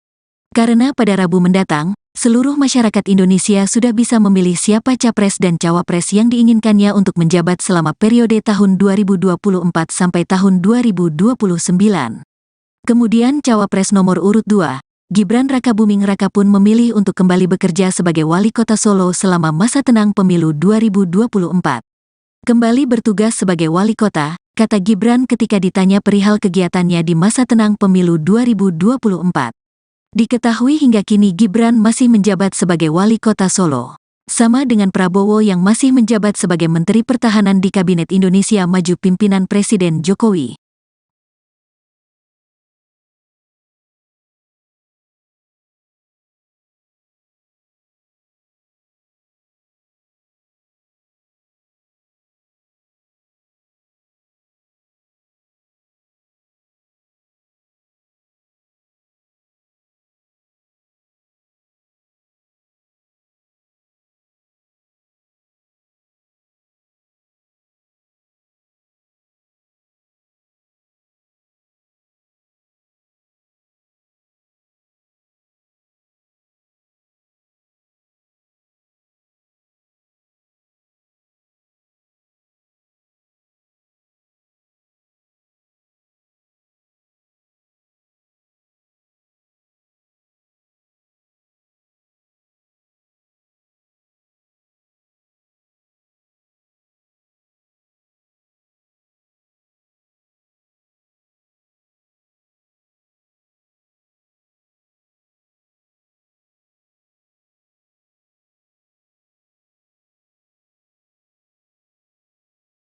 Karena pada Rabu mendatang, seluruh masyarakat Indonesia sudah bisa memilih siapa capres dan cawapres yang diinginkannya untuk menjabat selama periode tahun 2024 sampai tahun 2029. Kemudian cawapres nomor urut 2, Gibran Rakabuming Raka pun memilih untuk kembali bekerja sebagai wali kota Solo selama masa tenang pemilu 2024. Kembali bertugas sebagai wali kota, kata Gibran ketika ditanya perihal kegiatannya di masa tenang pemilu 2024. Diketahui hingga kini Gibran masih menjabat sebagai wali kota Solo. Sama dengan Prabowo yang masih menjabat sebagai Menteri Pertahanan di Kabinet Indonesia Maju pimpinan Presiden Jokowi.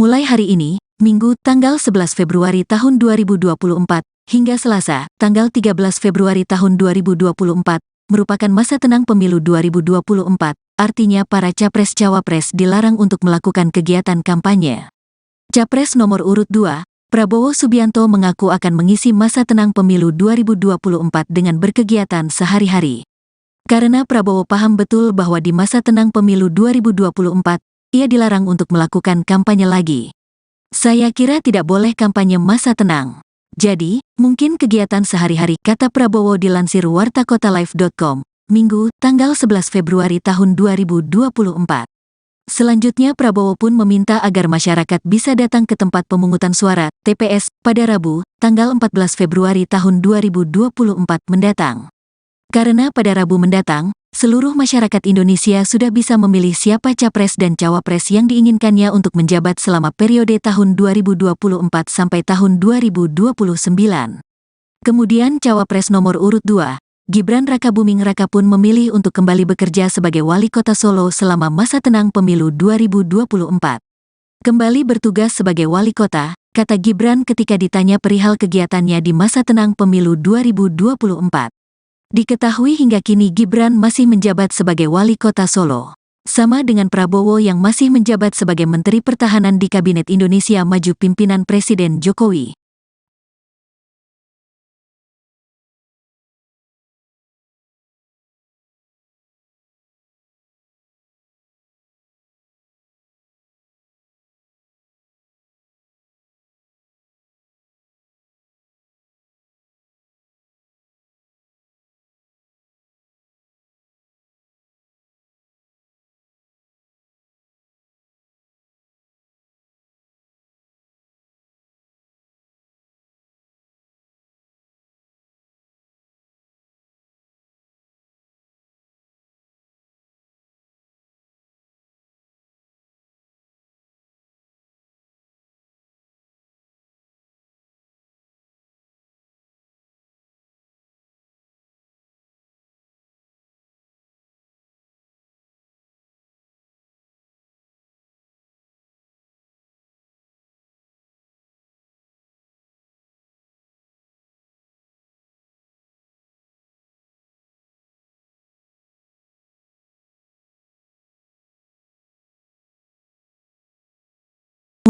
Mulai hari ini, Minggu, tanggal 11 Februari tahun 2024, hingga Selasa, tanggal 13 Februari tahun 2024, merupakan masa tenang pemilu 2024, artinya para capres-cawapres dilarang untuk melakukan kegiatan kampanye. Capres nomor urut 2, Prabowo Subianto mengaku akan mengisi masa tenang pemilu 2024 dengan berkegiatan sehari-hari. Karena Prabowo paham betul bahwa di masa tenang pemilu 2024, ia dilarang untuk melakukan kampanye lagi. Saya kira tidak boleh kampanye masa tenang. Jadi, mungkin kegiatan sehari-hari, kata Prabowo dilansir wartakotalive.com, Minggu, tanggal 11 Februari tahun 2024. Selanjutnya Prabowo pun meminta agar masyarakat bisa datang ke tempat pemungutan suara, TPS, pada Rabu, tanggal 14 Februari tahun 2024 mendatang. Karena pada Rabu mendatang, seluruh masyarakat Indonesia sudah bisa memilih siapa capres dan cawapres yang diinginkannya untuk menjabat selama periode tahun 2024 sampai tahun 2029. Kemudian cawapres nomor urut 2, Gibran Rakabuming Raka pun memilih untuk kembali bekerja sebagai wali kota Solo selama masa tenang pemilu 2024. Kembali bertugas sebagai wali kota, kata Gibran ketika ditanya perihal kegiatannya di masa tenang pemilu 2024. Diketahui hingga kini Gibran masih menjabat sebagai wali kota Solo. Sama dengan Prabowo yang masih menjabat sebagai Menteri Pertahanan di Kabinet Indonesia Maju pimpinan Presiden Jokowi.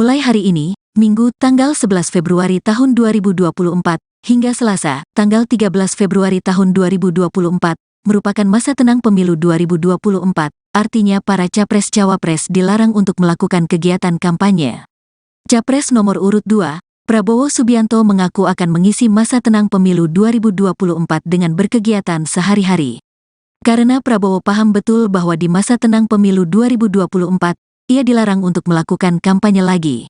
Mulai hari ini, Minggu, tanggal 11 Februari tahun 2024, hingga Selasa, tanggal 13 Februari tahun 2024, merupakan masa tenang pemilu 2024, artinya para capres-cawapres dilarang untuk melakukan kegiatan kampanye. Capres nomor urut 2, Prabowo Subianto mengaku akan mengisi masa tenang pemilu 2024 dengan berkegiatan sehari-hari. Karena Prabowo paham betul bahwa di masa tenang pemilu 2024, ia dilarang untuk melakukan kampanye lagi.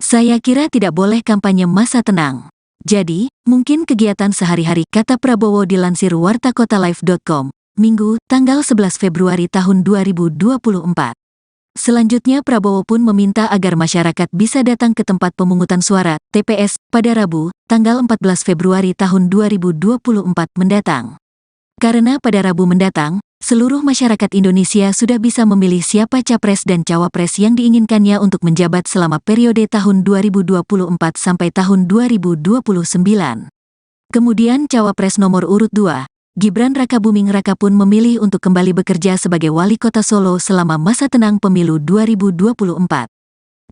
Saya kira tidak boleh kampanye masa tenang. Jadi, mungkin kegiatan sehari-hari, kata Prabowo dilansir wartakotalive.com, Minggu, tanggal 11 Februari tahun 2024. Selanjutnya Prabowo pun meminta agar masyarakat bisa datang ke tempat pemungutan suara, TPS, pada Rabu, tanggal 14 Februari tahun 2024 mendatang. Karena pada Rabu mendatang, seluruh masyarakat Indonesia sudah bisa memilih siapa capres dan cawapres yang diinginkannya untuk menjabat selama periode tahun 2024 sampai tahun 2029. Kemudian cawapres nomor urut 2, Gibran Rakabuming Raka pun memilih untuk kembali bekerja sebagai wali kota Solo selama masa tenang pemilu 2024.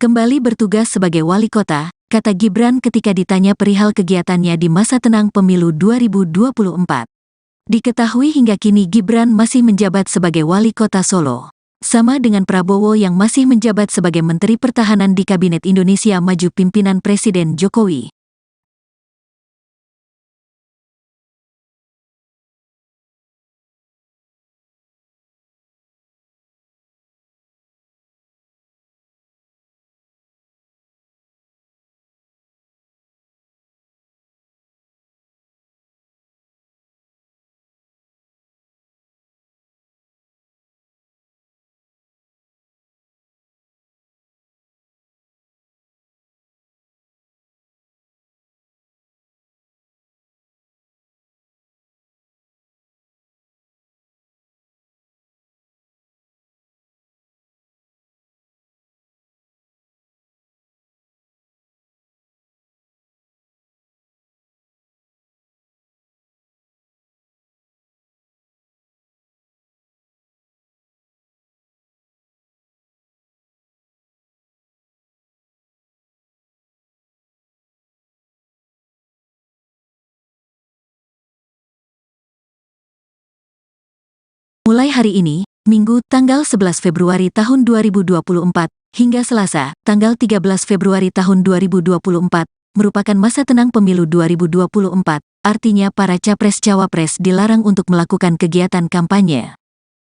Kembali bertugas sebagai wali kota, kata Gibran ketika ditanya perihal kegiatannya di masa tenang pemilu 2024. Diketahui hingga kini Gibran masih menjabat sebagai wali kota Solo. Sama dengan Prabowo yang masih menjabat sebagai Menteri Pertahanan di Kabinet Indonesia Maju pimpinan Presiden Jokowi. Mulai hari ini, Minggu, tanggal 11 Februari tahun 2024, hingga Selasa, tanggal 13 Februari tahun 2024, merupakan masa tenang pemilu 2024, artinya para capres-cawapres dilarang untuk melakukan kegiatan kampanye.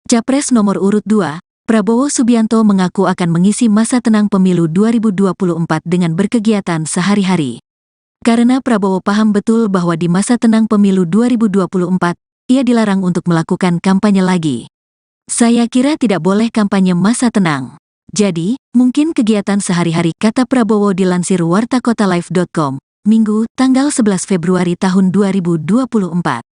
Capres nomor urut 2, Prabowo Subianto mengaku akan mengisi masa tenang pemilu 2024 dengan berkegiatan sehari-hari. Karena Prabowo paham betul bahwa di masa tenang pemilu 2024, ia dilarang untuk melakukan kampanye lagi. Saya kira tidak boleh kampanye masa tenang. Jadi, mungkin kegiatan sehari-hari, kata Prabowo dilansir wartakotalive.com, Minggu, tanggal 11 Februari tahun 2024.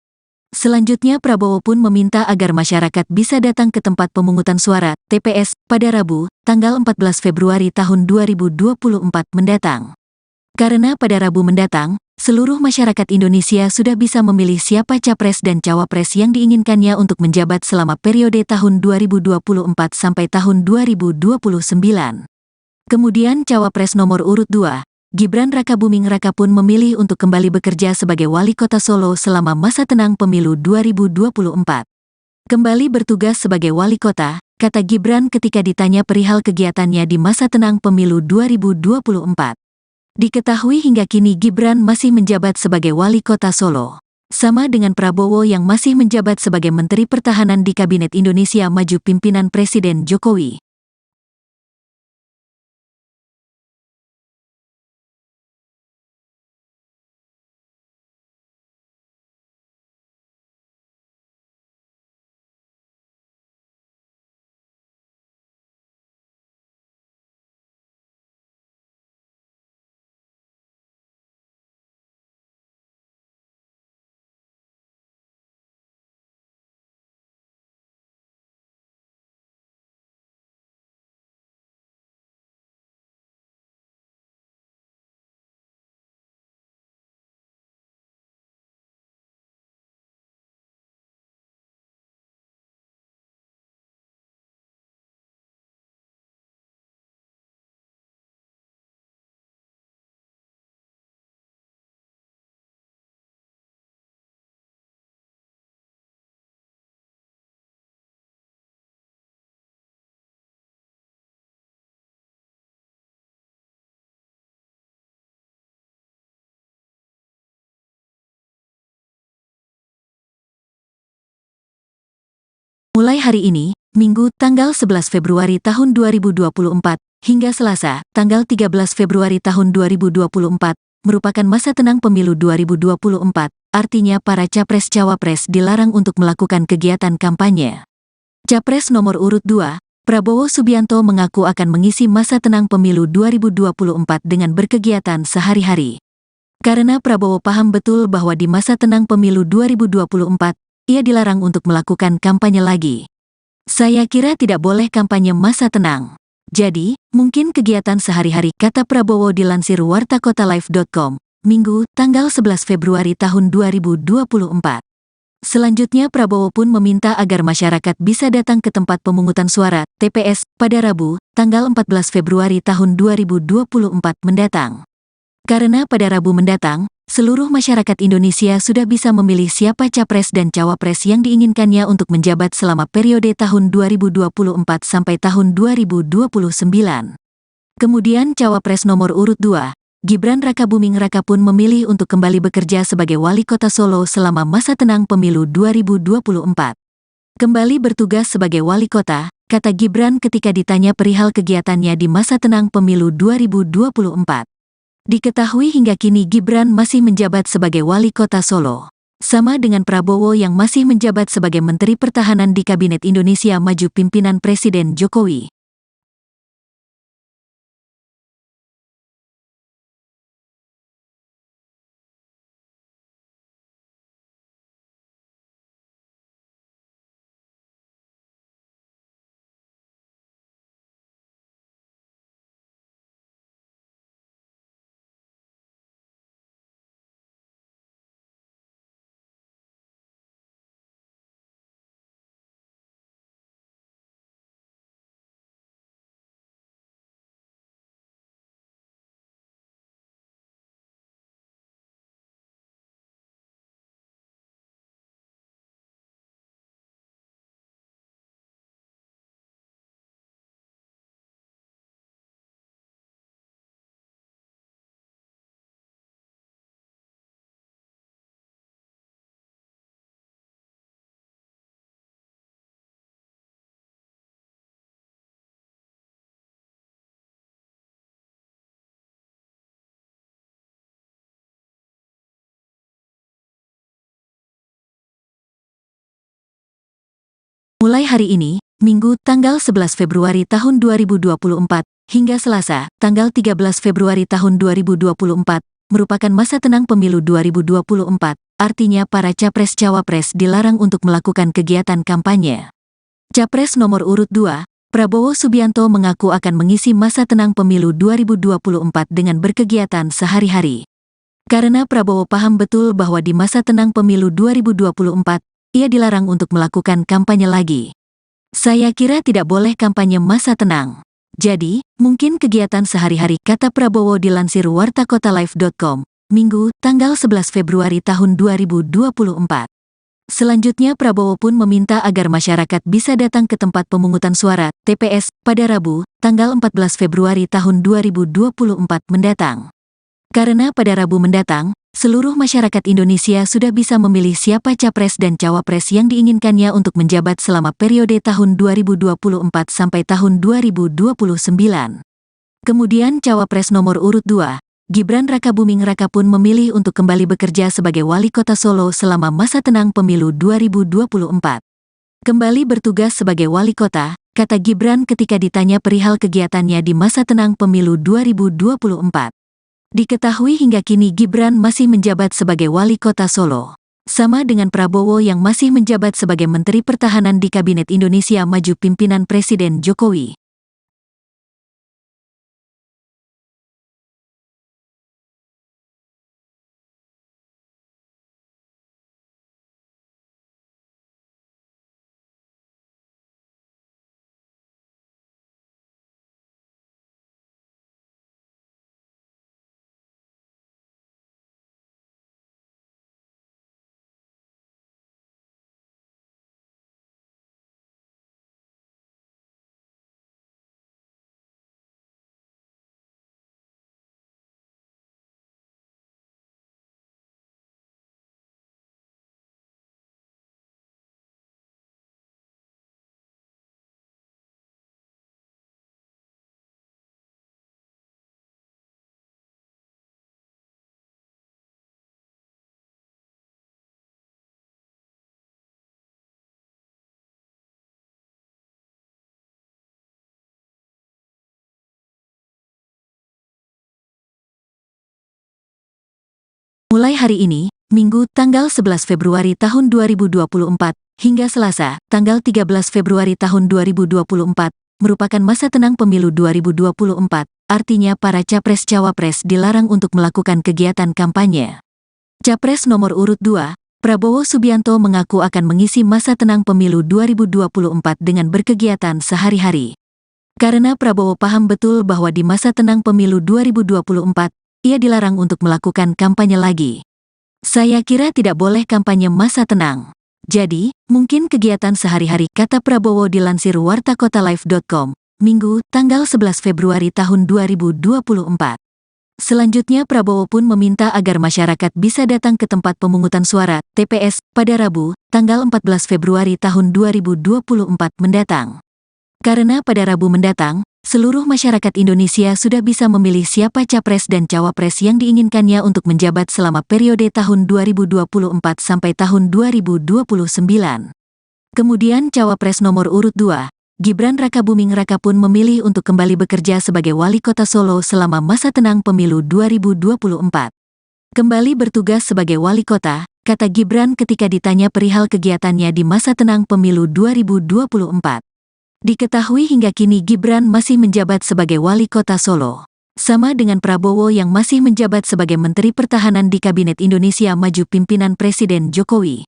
Selanjutnya Prabowo pun meminta agar masyarakat bisa datang ke tempat pemungutan suara, TPS, pada Rabu, tanggal 14 Februari tahun 2024 mendatang. Karena pada Rabu mendatang, seluruh masyarakat Indonesia sudah bisa memilih siapa capres dan cawapres yang diinginkannya untuk menjabat selama periode tahun 2024 sampai tahun 2029. Kemudian cawapres nomor urut 2, Gibran Rakabuming Raka pun memilih untuk kembali bekerja sebagai wali kota Solo selama masa tenang pemilu 2024. Kembali bertugas sebagai wali kota, kata Gibran ketika ditanya perihal kegiatannya di masa tenang pemilu 2024. Diketahui hingga kini Gibran masih menjabat sebagai wali kota Solo. Sama dengan Prabowo yang masih menjabat sebagai Menteri Pertahanan di Kabinet Indonesia Maju pimpinan Presiden Jokowi. Mulai hari ini, Minggu, tanggal 11 Februari tahun 2024, hingga Selasa, tanggal 13 Februari tahun 2024, merupakan masa tenang pemilu 2024, artinya para capres-cawapres dilarang untuk melakukan kegiatan kampanye. Capres nomor urut 2, Prabowo Subianto mengaku akan mengisi masa tenang pemilu 2024 dengan berkegiatan sehari-hari. Karena Prabowo paham betul bahwa di masa tenang pemilu 2024, ia dilarang untuk melakukan kampanye lagi. Saya kira tidak boleh kampanye masa tenang. Jadi, mungkin kegiatan sehari-hari, kata Prabowo dilansir wartakotalive.com, Minggu, tanggal 11 Februari tahun 2024. Selanjutnya Prabowo pun meminta agar masyarakat bisa datang ke tempat pemungutan suara, TPS, pada Rabu, tanggal 14 Februari tahun 2024 mendatang. Karena pada Rabu mendatang, seluruh masyarakat Indonesia sudah bisa memilih siapa capres dan cawapres yang diinginkannya untuk menjabat selama periode tahun 2024 sampai tahun 2029. Kemudian cawapres nomor urut 2, Gibran Rakabuming Raka pun memilih untuk kembali bekerja sebagai wali kota Solo selama masa tenang pemilu 2024. Kembali bertugas sebagai wali kota, kata Gibran ketika ditanya perihal kegiatannya di masa tenang pemilu 2024. Diketahui hingga kini Gibran masih menjabat sebagai wali kota Solo. Sama dengan Prabowo yang masih menjabat sebagai Menteri Pertahanan di Kabinet Indonesia Maju pimpinan Presiden Jokowi. Mulai hari ini, Minggu, tanggal 11 Februari tahun 2024, hingga Selasa, tanggal 13 Februari tahun 2024, merupakan masa tenang pemilu 2024, artinya para capres-cawapres dilarang untuk melakukan kegiatan kampanye. Capres nomor urut 2, Prabowo Subianto mengaku akan mengisi masa tenang pemilu 2024 dengan berkegiatan sehari-hari. Karena Prabowo paham betul bahwa di masa tenang pemilu 2024, ia dilarang untuk melakukan kampanye lagi. Saya kira tidak boleh kampanye masa tenang. Jadi, mungkin kegiatan sehari-hari, kata Prabowo dilansir wartakotalive.com, Minggu, tanggal 11 Februari tahun 2024. Selanjutnya Prabowo pun meminta agar masyarakat bisa datang ke tempat pemungutan suara, TPS, pada Rabu, tanggal 14 Februari tahun 2024 mendatang. Karena pada Rabu mendatang, seluruh masyarakat Indonesia sudah bisa memilih siapa capres dan cawapres yang diinginkannya untuk menjabat selama periode tahun 2024 sampai tahun 2029. Kemudian cawapres nomor urut 2, Gibran Rakabuming Raka pun memilih untuk kembali bekerja sebagai wali kota Solo selama masa tenang pemilu 2024. Kembali bertugas sebagai wali kota, kata Gibran ketika ditanya perihal kegiatannya di masa tenang pemilu 2024. Diketahui hingga kini Gibran masih menjabat sebagai wali kota Solo. Sama dengan Prabowo yang masih menjabat sebagai Menteri Pertahanan di Kabinet Indonesia Maju pimpinan Presiden Jokowi. Mulai hari ini, Minggu, tanggal 11 Februari tahun 2024, hingga Selasa, tanggal 13 Februari tahun 2024, merupakan masa tenang pemilu 2024, artinya para capres-cawapres dilarang untuk melakukan kegiatan kampanye. Capres nomor urut 2, Prabowo Subianto mengaku akan mengisi masa tenang pemilu 2024 dengan berkegiatan sehari-hari. Karena Prabowo paham betul bahwa di masa tenang pemilu 2024, ia dilarang untuk melakukan kampanye lagi. Saya kira tidak boleh kampanye masa tenang. Jadi, mungkin kegiatan sehari-hari, kata Prabowo dilansir wartakotalive.com, Minggu, tanggal 11 Februari tahun 2024. Selanjutnya Prabowo pun meminta agar masyarakat bisa datang ke tempat pemungutan suara, TPS, pada Rabu, tanggal 14 Februari tahun 2024 mendatang. Karena pada Rabu mendatang, seluruh masyarakat Indonesia sudah bisa memilih siapa capres dan cawapres yang diinginkannya untuk menjabat selama periode tahun 2024 sampai tahun 2029. Kemudian cawapres nomor urut 2, Gibran Rakabuming Raka pun memilih untuk kembali bekerja sebagai wali kota Solo selama masa tenang pemilu 2024. Kembali bertugas sebagai wali kota, kata Gibran ketika ditanya perihal kegiatannya di masa tenang pemilu 2024. Diketahui hingga kini Gibran masih menjabat sebagai wali kota Solo. Sama dengan Prabowo yang masih menjabat sebagai Menteri Pertahanan di Kabinet Indonesia Maju pimpinan Presiden Jokowi.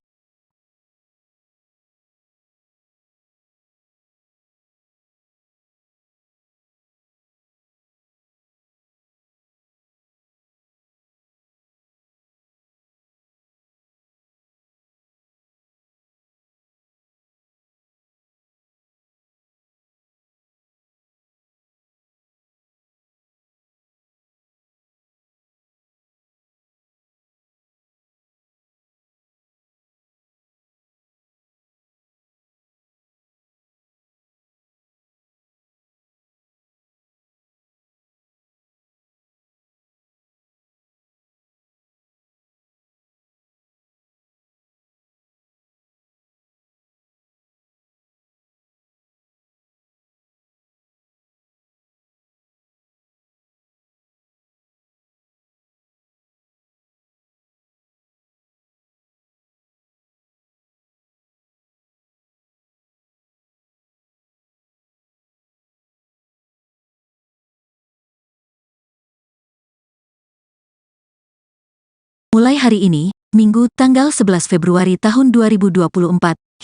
Mulai hari ini, Minggu, tanggal 11 Februari tahun 2024,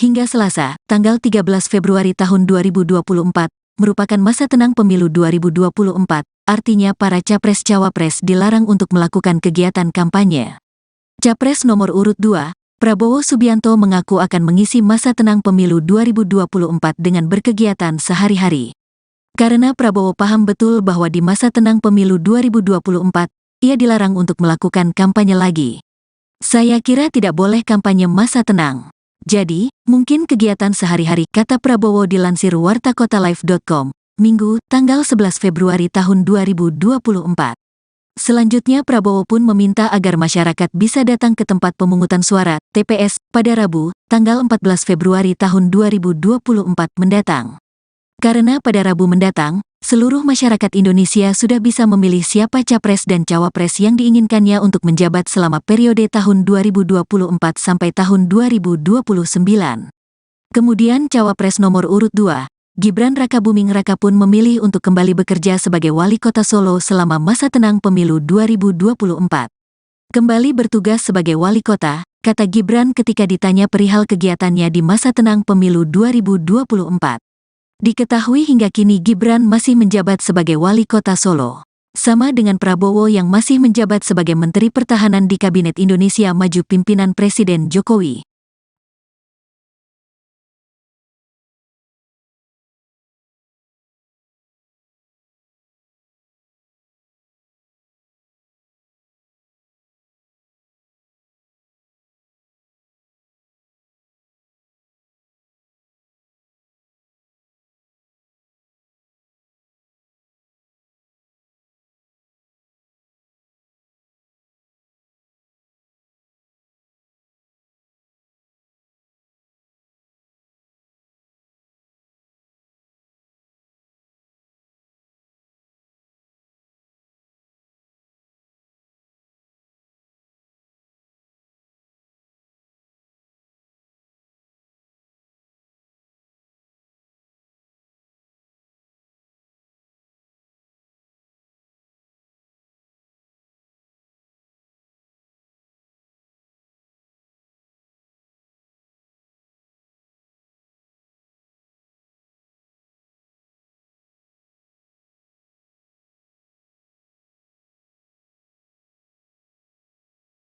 hingga Selasa, tanggal 13 Februari tahun 2024, merupakan masa tenang pemilu 2024, artinya para capres-cawapres dilarang untuk melakukan kegiatan kampanye. Capres nomor urut 2, Prabowo Subianto mengaku akan mengisi masa tenang pemilu 2024 dengan berkegiatan sehari-hari. Karena Prabowo paham betul bahwa di masa tenang pemilu 2024, ia dilarang untuk melakukan kampanye lagi. Saya kira tidak boleh kampanye masa tenang. Jadi, mungkin kegiatan sehari-hari, kata Prabowo dilansir wartakotalive.com, Minggu, tanggal 11 Februari tahun 2024. Selanjutnya Prabowo pun meminta agar masyarakat bisa datang ke tempat pemungutan suara, TPS, pada Rabu, tanggal 14 Februari tahun 2024 mendatang. Karena pada Rabu mendatang, seluruh masyarakat Indonesia sudah bisa memilih siapa capres dan cawapres yang diinginkannya untuk menjabat selama periode tahun 2024 sampai tahun 2029. Kemudian cawapres nomor urut 2, Gibran Rakabuming Raka pun memilih untuk kembali bekerja sebagai wali kota Solo selama masa tenang pemilu 2024. Kembali bertugas sebagai wali kota, kata Gibran ketika ditanya perihal kegiatannya di masa tenang pemilu 2024. Diketahui hingga kini Gibran masih menjabat sebagai wali kota Solo. Sama dengan Prabowo yang masih menjabat sebagai Menteri Pertahanan di Kabinet Indonesia Maju pimpinan Presiden Jokowi.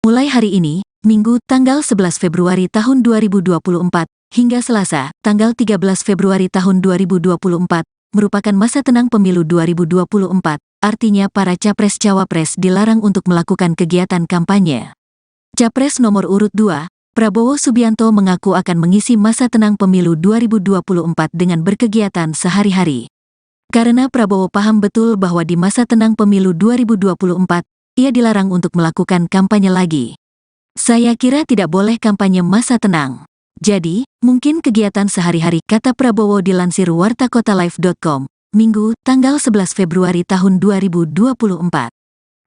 Mulai hari ini, Minggu, tanggal 11 Februari tahun 2024, hingga Selasa, tanggal 13 Februari tahun 2024, merupakan masa tenang pemilu 2024, artinya para capres-cawapres dilarang untuk melakukan kegiatan kampanye. Capres nomor urut 2, Prabowo Subianto mengaku akan mengisi masa tenang pemilu 2024 dengan berkegiatan sehari-hari. Karena Prabowo paham betul bahwa di masa tenang pemilu 2024, ia dilarang untuk melakukan kampanye lagi. Saya kira tidak boleh kampanye masa tenang. Jadi, mungkin kegiatan sehari-hari, kata Prabowo dilansir wartakotalive.com, Minggu, tanggal 11 Februari tahun 2024.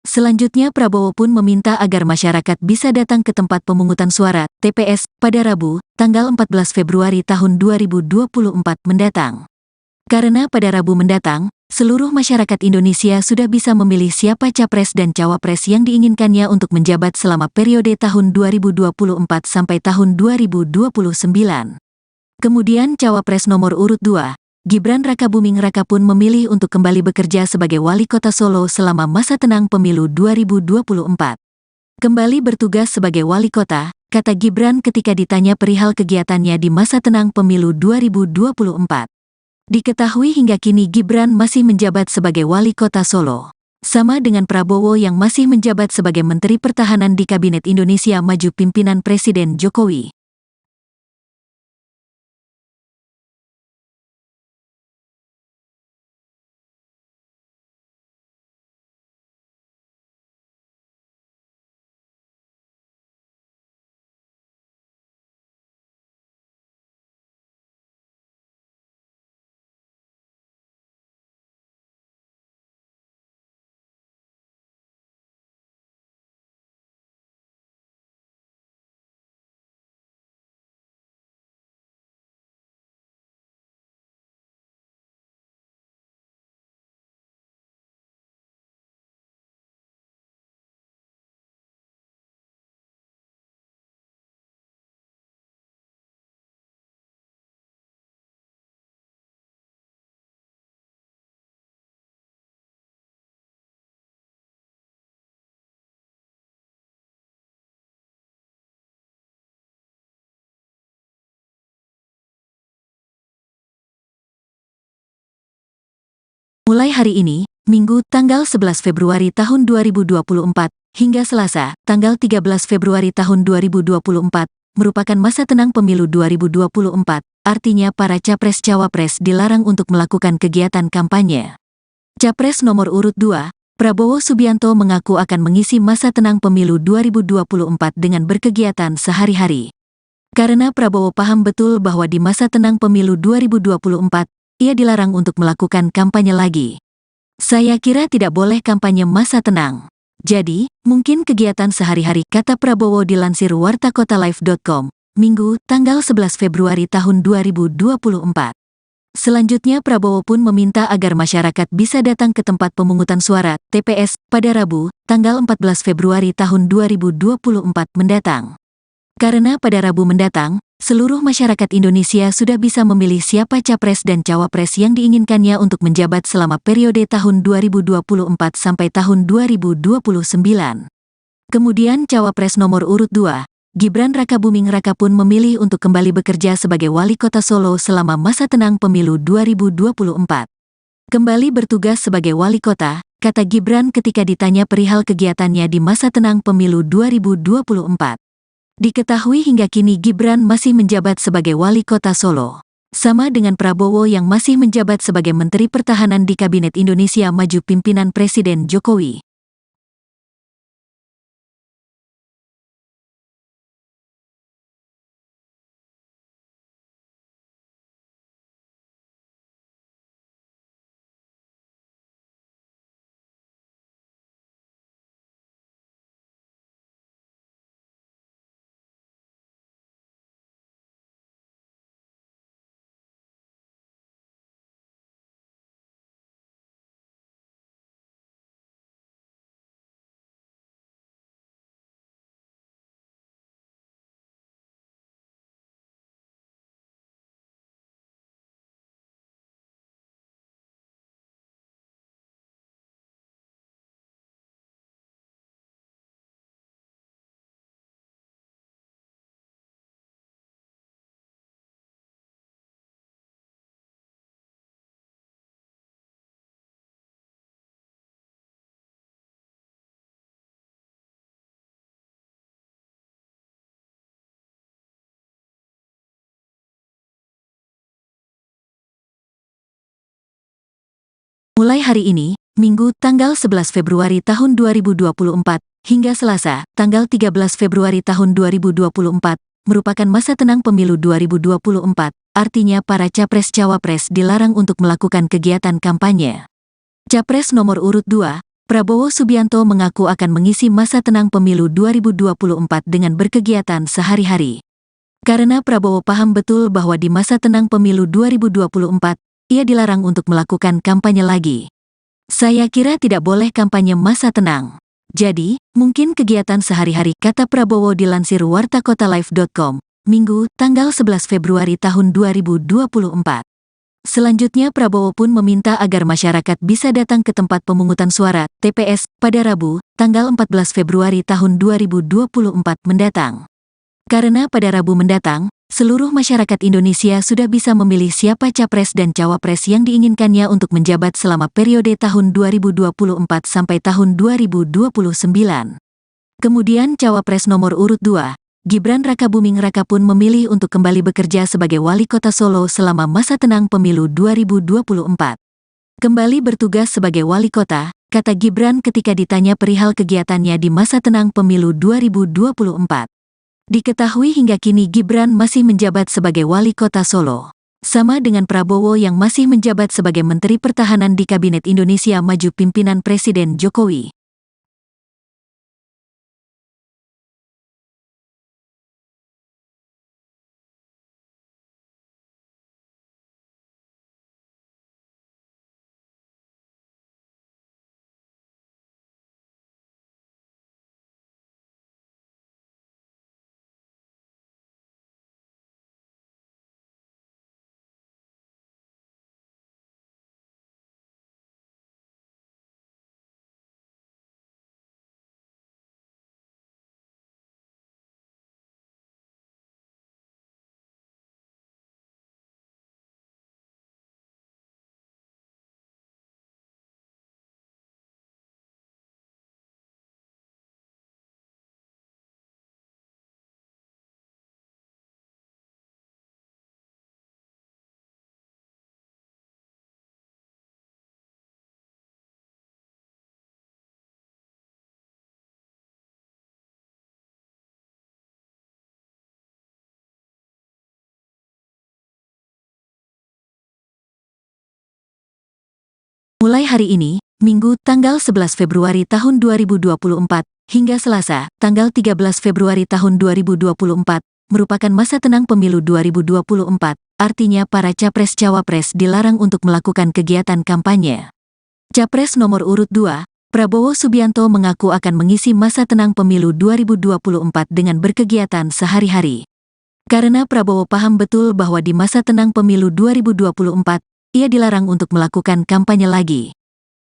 Selanjutnya Prabowo pun meminta agar masyarakat bisa datang ke tempat pemungutan suara, TPS, pada Rabu, tanggal 14 Februari tahun 2024 mendatang. Karena pada Rabu mendatang, seluruh masyarakat Indonesia sudah bisa memilih siapa capres dan cawapres yang diinginkannya untuk menjabat selama periode tahun 2024 sampai tahun 2029. Kemudian cawapres nomor urut 2, Gibran Rakabuming Raka pun memilih untuk kembali bekerja sebagai wali kota Solo selama masa tenang pemilu 2024. Kembali bertugas sebagai wali kota, kata Gibran ketika ditanya perihal kegiatannya di masa tenang pemilu 2024. Diketahui hingga kini Gibran masih menjabat sebagai wali kota Solo. Sama dengan Prabowo yang masih menjabat sebagai Menteri Pertahanan di Kabinet Indonesia Maju pimpinan Presiden Jokowi. Mulai hari ini, Minggu, tanggal 11 Februari tahun 2024, hingga Selasa, tanggal 13 Februari tahun 2024, merupakan masa tenang pemilu 2024, artinya para capres-cawapres dilarang untuk melakukan kegiatan kampanye. Capres nomor urut 2, Prabowo Subianto mengaku akan mengisi masa tenang pemilu 2024 dengan berkegiatan sehari-hari. Karena Prabowo paham betul bahwa di masa tenang pemilu 2024, ia dilarang untuk melakukan kampanye lagi. Saya kira tidak boleh kampanye masa tenang. Jadi, mungkin kegiatan sehari-hari, kata Prabowo dilansir wartakotalive.com, Minggu, tanggal 11 Februari tahun 2024. Selanjutnya Prabowo pun meminta agar masyarakat bisa datang ke tempat pemungutan suara, TPS, pada Rabu, tanggal 14 Februari tahun 2024 mendatang. Karena pada Rabu mendatang, seluruh masyarakat Indonesia sudah bisa memilih siapa capres dan cawapres yang diinginkannya untuk menjabat selama periode tahun 2024 sampai tahun 2029. Kemudian cawapres nomor urut 2, Gibran Rakabuming Raka pun memilih untuk kembali bekerja sebagai wali kota Solo selama masa tenang pemilu 2024. Kembali bertugas sebagai wali kota, kata Gibran ketika ditanya perihal kegiatannya di masa tenang pemilu 2024. Diketahui hingga kini Gibran masih menjabat sebagai wali kota Solo. Sama dengan Prabowo yang masih menjabat sebagai Menteri Pertahanan di Kabinet Indonesia Maju pimpinan Presiden Jokowi. Mulai hari ini, Minggu, tanggal 11 Februari tahun 2024, hingga Selasa, tanggal 13 Februari tahun 2024, merupakan masa tenang pemilu 2024, artinya para capres-cawapres dilarang untuk melakukan kegiatan kampanye. Capres nomor urut 2, Prabowo Subianto mengaku akan mengisi masa tenang pemilu 2024 dengan berkegiatan sehari-hari. Karena Prabowo paham betul bahwa di masa tenang pemilu 2024, ia dilarang untuk melakukan kampanye lagi. Saya kira tidak boleh kampanye masa tenang. Jadi, mungkin kegiatan sehari-hari, kata Prabowo dilansir wartakotalive.com, Minggu, tanggal 11 Februari tahun 2024. Selanjutnya Prabowo pun meminta agar masyarakat bisa datang ke tempat pemungutan suara, TPS, pada Rabu, tanggal 14 Februari tahun 2024 mendatang. Karena pada Rabu mendatang, seluruh masyarakat Indonesia sudah bisa memilih siapa capres dan cawapres yang diinginkannya untuk menjabat selama periode tahun 2024 sampai tahun 2029. Kemudian cawapres nomor urut 2, Gibran Rakabuming Raka pun memilih untuk kembali bekerja sebagai wali kota Solo selama masa tenang pemilu 2024. Kembali bertugas sebagai wali kota, kata Gibran ketika ditanya perihal kegiatannya di masa tenang pemilu 2024. Diketahui hingga kini Gibran masih menjabat sebagai wali kota Solo. Sama dengan Prabowo yang masih menjabat sebagai Menteri Pertahanan di Kabinet Indonesia Maju pimpinan Presiden Jokowi. Mulai hari ini, Minggu, tanggal 11 Februari tahun 2024, hingga Selasa, tanggal 13 Februari tahun 2024, merupakan masa tenang pemilu 2024, artinya para capres-cawapres dilarang untuk melakukan kegiatan kampanye. Capres nomor urut 2, Prabowo Subianto mengaku akan mengisi masa tenang pemilu 2024 dengan berkegiatan sehari-hari. Karena Prabowo paham betul bahwa di masa tenang pemilu 2024, ia dilarang untuk melakukan kampanye lagi.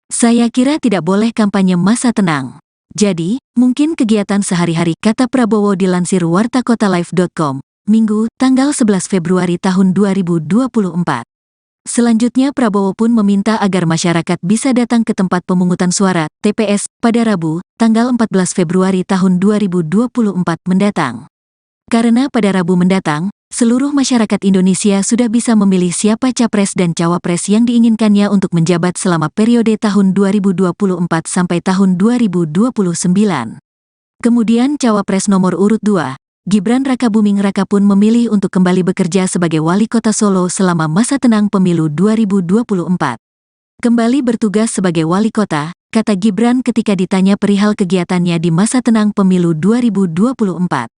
Saya kira tidak boleh kampanye masa tenang. Jadi, mungkin kegiatan sehari-hari, kata Prabowo dilansir wartakotalive.com, Minggu, tanggal 11 Februari tahun 2024. Selanjutnya Prabowo pun meminta agar masyarakat bisa datang ke tempat pemungutan suara, TPS, pada Rabu, tanggal 14 Februari tahun 2024 mendatang. Karena pada Rabu mendatang, seluruh masyarakat Indonesia sudah bisa memilih siapa capres dan cawapres yang diinginkannya untuk menjabat selama periode tahun 2024 sampai tahun 2029. Kemudian cawapres nomor urut 2, Gibran Rakabuming Raka pun memilih untuk kembali bekerja sebagai wali kota Solo selama masa tenang pemilu 2024. Kembali bertugas sebagai wali kota, kata Gibran ketika ditanya perihal kegiatannya di masa tenang pemilu 2024.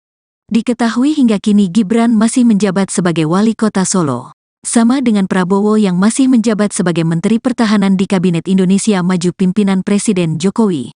Diketahui hingga kini Gibran masih menjabat sebagai wali kota Solo. Sama dengan Prabowo yang masih menjabat sebagai Menteri Pertahanan di Kabinet Indonesia Maju pimpinan Presiden Jokowi.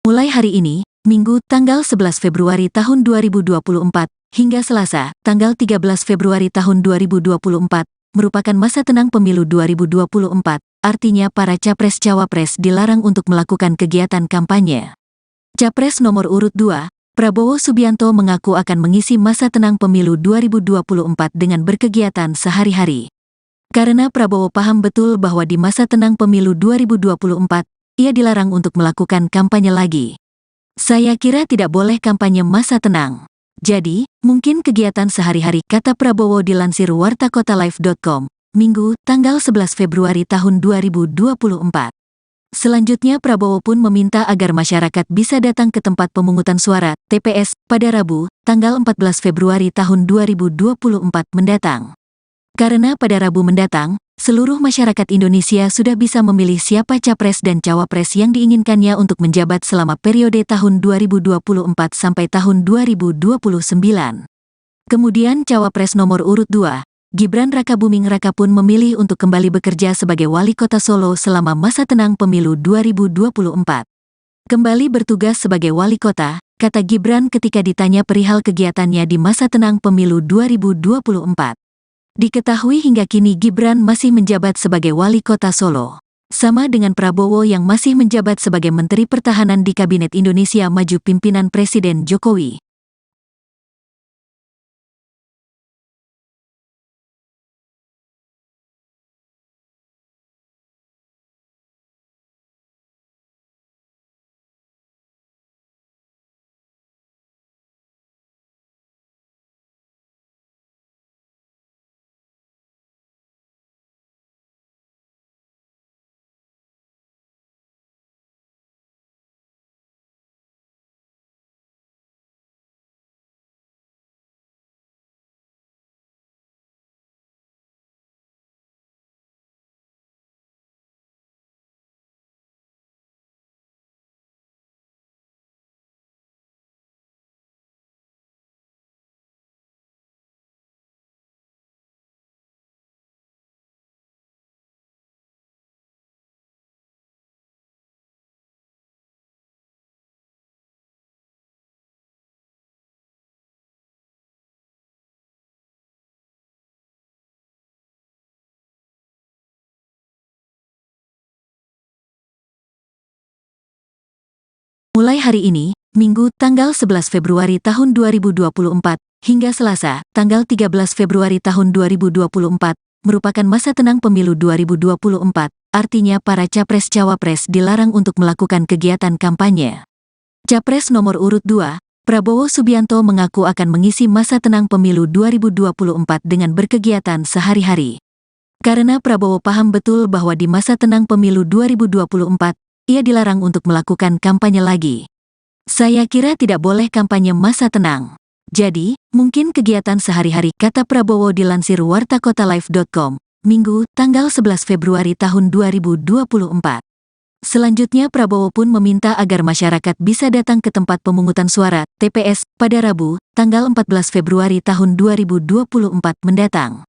Mulai hari ini, Minggu, tanggal 11 Februari tahun 2024, hingga Selasa, tanggal 13 Februari tahun 2024, merupakan masa tenang pemilu 2024, artinya para capres-cawapres dilarang untuk melakukan kegiatan kampanye. Capres nomor urut 2, Prabowo Subianto mengaku akan mengisi masa tenang pemilu 2024 dengan berkegiatan sehari-hari. Karena Prabowo paham betul bahwa di masa tenang pemilu 2024, ia dilarang untuk melakukan kampanye lagi. Saya kira tidak boleh kampanye masa tenang. Jadi, mungkin kegiatan sehari-hari, kata Prabowo dilansir wartakotalive.com, Minggu, tanggal 11 Februari tahun 2024. Selanjutnya Prabowo pun meminta agar masyarakat bisa datang ke tempat pemungutan suara, TPS, pada Rabu, tanggal 14 Februari tahun 2024 mendatang. Karena pada Rabu mendatang, seluruh masyarakat Indonesia sudah bisa memilih siapa capres dan cawapres yang diinginkannya untuk menjabat selama periode tahun 2024 sampai tahun 2029. Kemudian cawapres nomor urut 2, Gibran Rakabuming Raka pun memilih untuk kembali bekerja sebagai wali kota Solo selama masa tenang pemilu 2024. Kembali bertugas sebagai wali kota, kata Gibran ketika ditanya perihal kegiatannya di masa tenang pemilu 2024. Diketahui hingga kini Gibran masih menjabat sebagai wali kota Solo. Sama dengan Prabowo yang masih menjabat sebagai Menteri Pertahanan di Kabinet Indonesia Maju pimpinan Presiden Jokowi. Mulai hari ini, Minggu, tanggal 11 Februari tahun 2024, hingga Selasa, tanggal 13 Februari tahun 2024, merupakan masa tenang pemilu 2024, artinya para capres-cawapres dilarang untuk melakukan kegiatan kampanye. Capres nomor urut 2, Prabowo Subianto mengaku akan mengisi masa tenang pemilu 2024 dengan berkegiatan sehari-hari. Karena Prabowo paham betul bahwa di masa tenang pemilu 2024, ia dilarang untuk melakukan kampanye lagi. Saya kira tidak boleh kampanye masa tenang. Jadi, mungkin kegiatan sehari-hari, kata Prabowo dilansir wartakotalive.com, Minggu, tanggal 11 Februari tahun 2024. Selanjutnya Prabowo pun meminta agar masyarakat bisa datang ke tempat pemungutan suara, TPS, pada Rabu, tanggal 14 Februari tahun 2024 mendatang.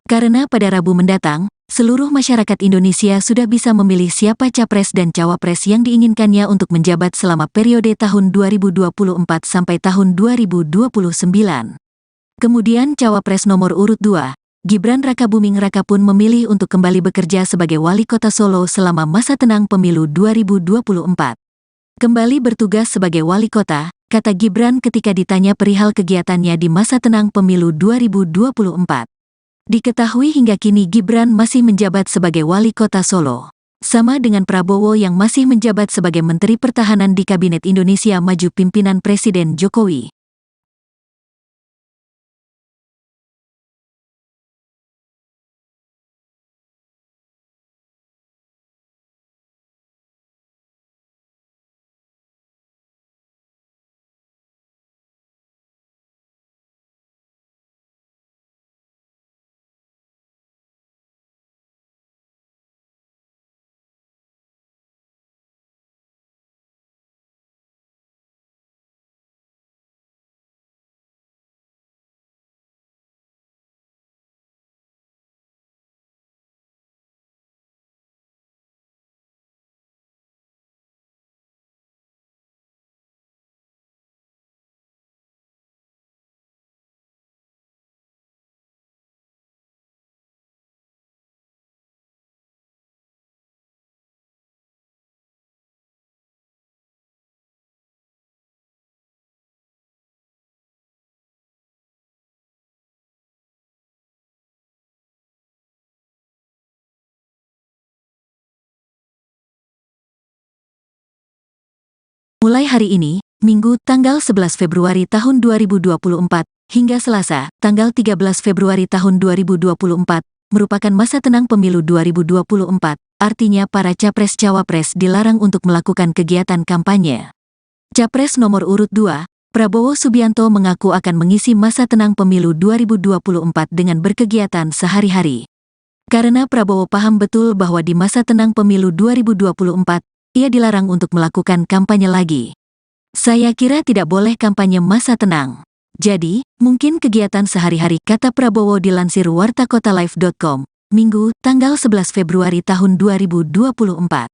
Karena pada Rabu mendatang, seluruh masyarakat Indonesia sudah bisa memilih siapa capres dan cawapres yang diinginkannya untuk menjabat selama periode tahun 2024 sampai tahun 2029. Kemudian cawapres nomor urut 2, Gibran Rakabuming Raka pun memilih untuk kembali bekerja sebagai wali kota Solo selama masa tenang pemilu 2024. Kembali bertugas sebagai wali kota, kata Gibran ketika ditanya perihal kegiatannya di masa tenang pemilu 2024. Diketahui hingga kini Gibran masih menjabat sebagai wali kota Solo. Sama dengan Prabowo yang masih menjabat sebagai Menteri Pertahanan di Kabinet Indonesia Maju pimpinan Presiden Jokowi. Mulai hari ini, Minggu, tanggal 11 Februari tahun 2024, hingga Selasa, tanggal 13 Februari tahun 2024, merupakan masa tenang pemilu 2024, artinya para capres-cawapres dilarang untuk melakukan kegiatan kampanye. Capres nomor urut 2, Prabowo Subianto mengaku akan mengisi masa tenang pemilu 2024 dengan berkegiatan sehari-hari. Karena Prabowo paham betul bahwa di masa tenang pemilu 2024, ia dilarang untuk melakukan kampanye lagi. Saya kira tidak boleh kampanye masa tenang. Jadi, mungkin kegiatan sehari-hari, kata Prabowo dilansir wartakotalive.com, Minggu, tanggal 11 Februari tahun 2024.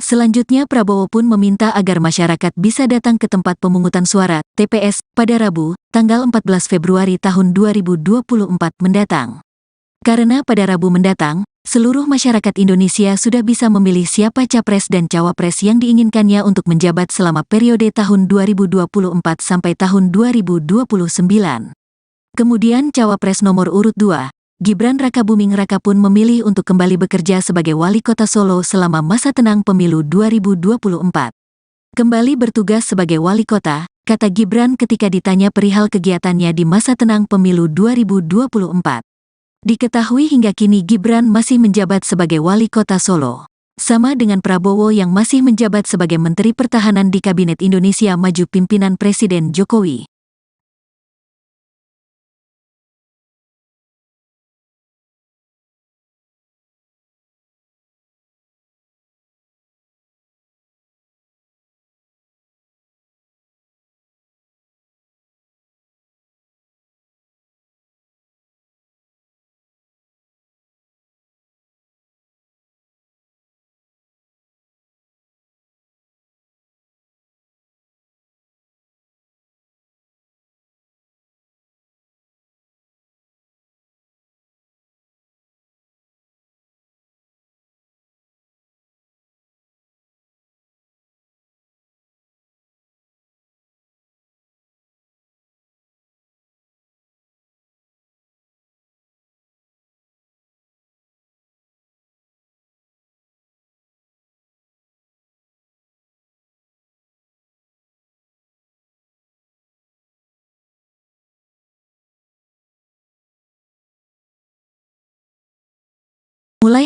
Selanjutnya Prabowo pun meminta agar masyarakat bisa datang ke tempat pemungutan suara, TPS, pada Rabu, tanggal 14 Februari tahun 2024 mendatang. Karena pada Rabu mendatang, seluruh masyarakat Indonesia sudah bisa memilih siapa capres dan cawapres yang diinginkannya untuk menjabat selama periode tahun 2024 sampai tahun 2029. Kemudian cawapres nomor urut 2, Gibran Rakabuming Raka pun memilih untuk kembali bekerja sebagai wali kota Solo selama masa tenang pemilu 2024. Kembali bertugas sebagai wali kota, kata Gibran ketika ditanya perihal kegiatannya di masa tenang pemilu 2024. Diketahui hingga kini Gibran masih menjabat sebagai wali kota Solo. Sama dengan Prabowo yang masih menjabat sebagai Menteri Pertahanan di Kabinet Indonesia Maju pimpinan Presiden Jokowi.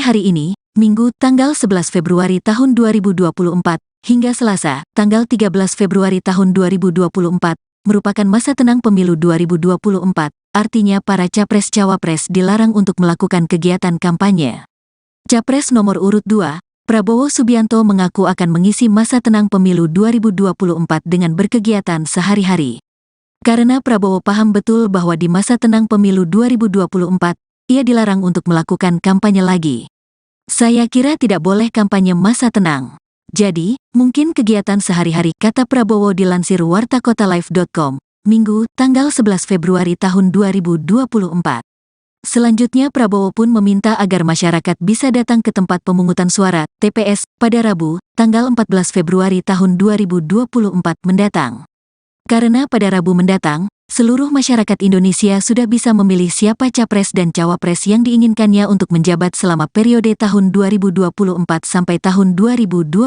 hari ini, Minggu, tanggal 11 Februari tahun 2024, hingga Selasa, tanggal 13 Februari tahun 2024, merupakan masa tenang pemilu 2024, artinya para capres-cawapres dilarang untuk melakukan kegiatan kampanye. Capres nomor urut 2, Prabowo Subianto mengaku akan mengisi masa tenang pemilu 2024 dengan berkegiatan sehari-hari. Karena Prabowo paham betul bahwa di masa tenang pemilu 2024, ia dilarang untuk melakukan kampanye lagi. Saya kira tidak boleh kampanye masa tenang. Jadi, mungkin kegiatan sehari-hari, kata Prabowo dilansir wartakotalive.com, Minggu, tanggal 11 Februari tahun 2024. Selanjutnya Prabowo pun meminta agar masyarakat bisa datang ke tempat pemungutan suara, TPS, pada Rabu, tanggal 14 Februari tahun 2024 mendatang. Karena pada Rabu mendatang, seluruh masyarakat Indonesia sudah bisa memilih siapa capres dan cawapres yang diinginkannya untuk menjabat selama periode tahun 2024 sampai tahun 2029.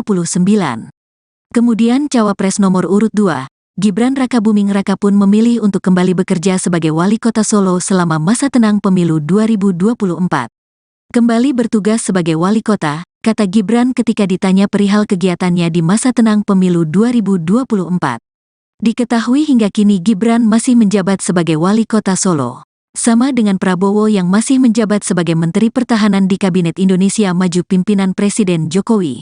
Kemudian cawapres nomor urut 2, Gibran Rakabuming Raka pun memilih untuk kembali bekerja sebagai wali kota Solo selama masa tenang pemilu 2024. Kembali bertugas sebagai wali kota, kata Gibran ketika ditanya perihal kegiatannya di masa tenang pemilu 2024. Diketahui hingga kini Gibran masih menjabat sebagai wali kota Solo. Sama dengan Prabowo yang masih menjabat sebagai Menteri Pertahanan di Kabinet Indonesia Maju pimpinan Presiden Jokowi.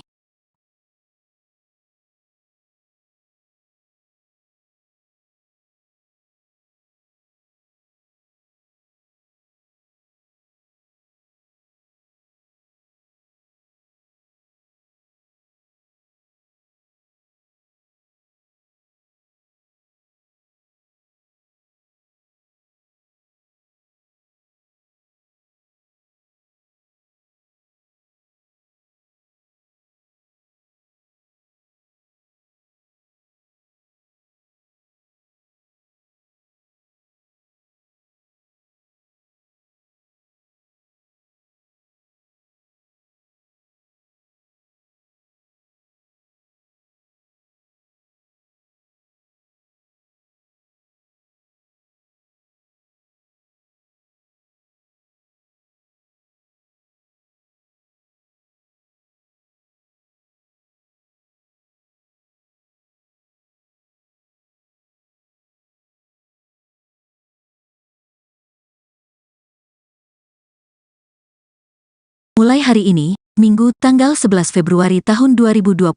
Mulai hari ini, Minggu, tanggal 11 Februari tahun 2024,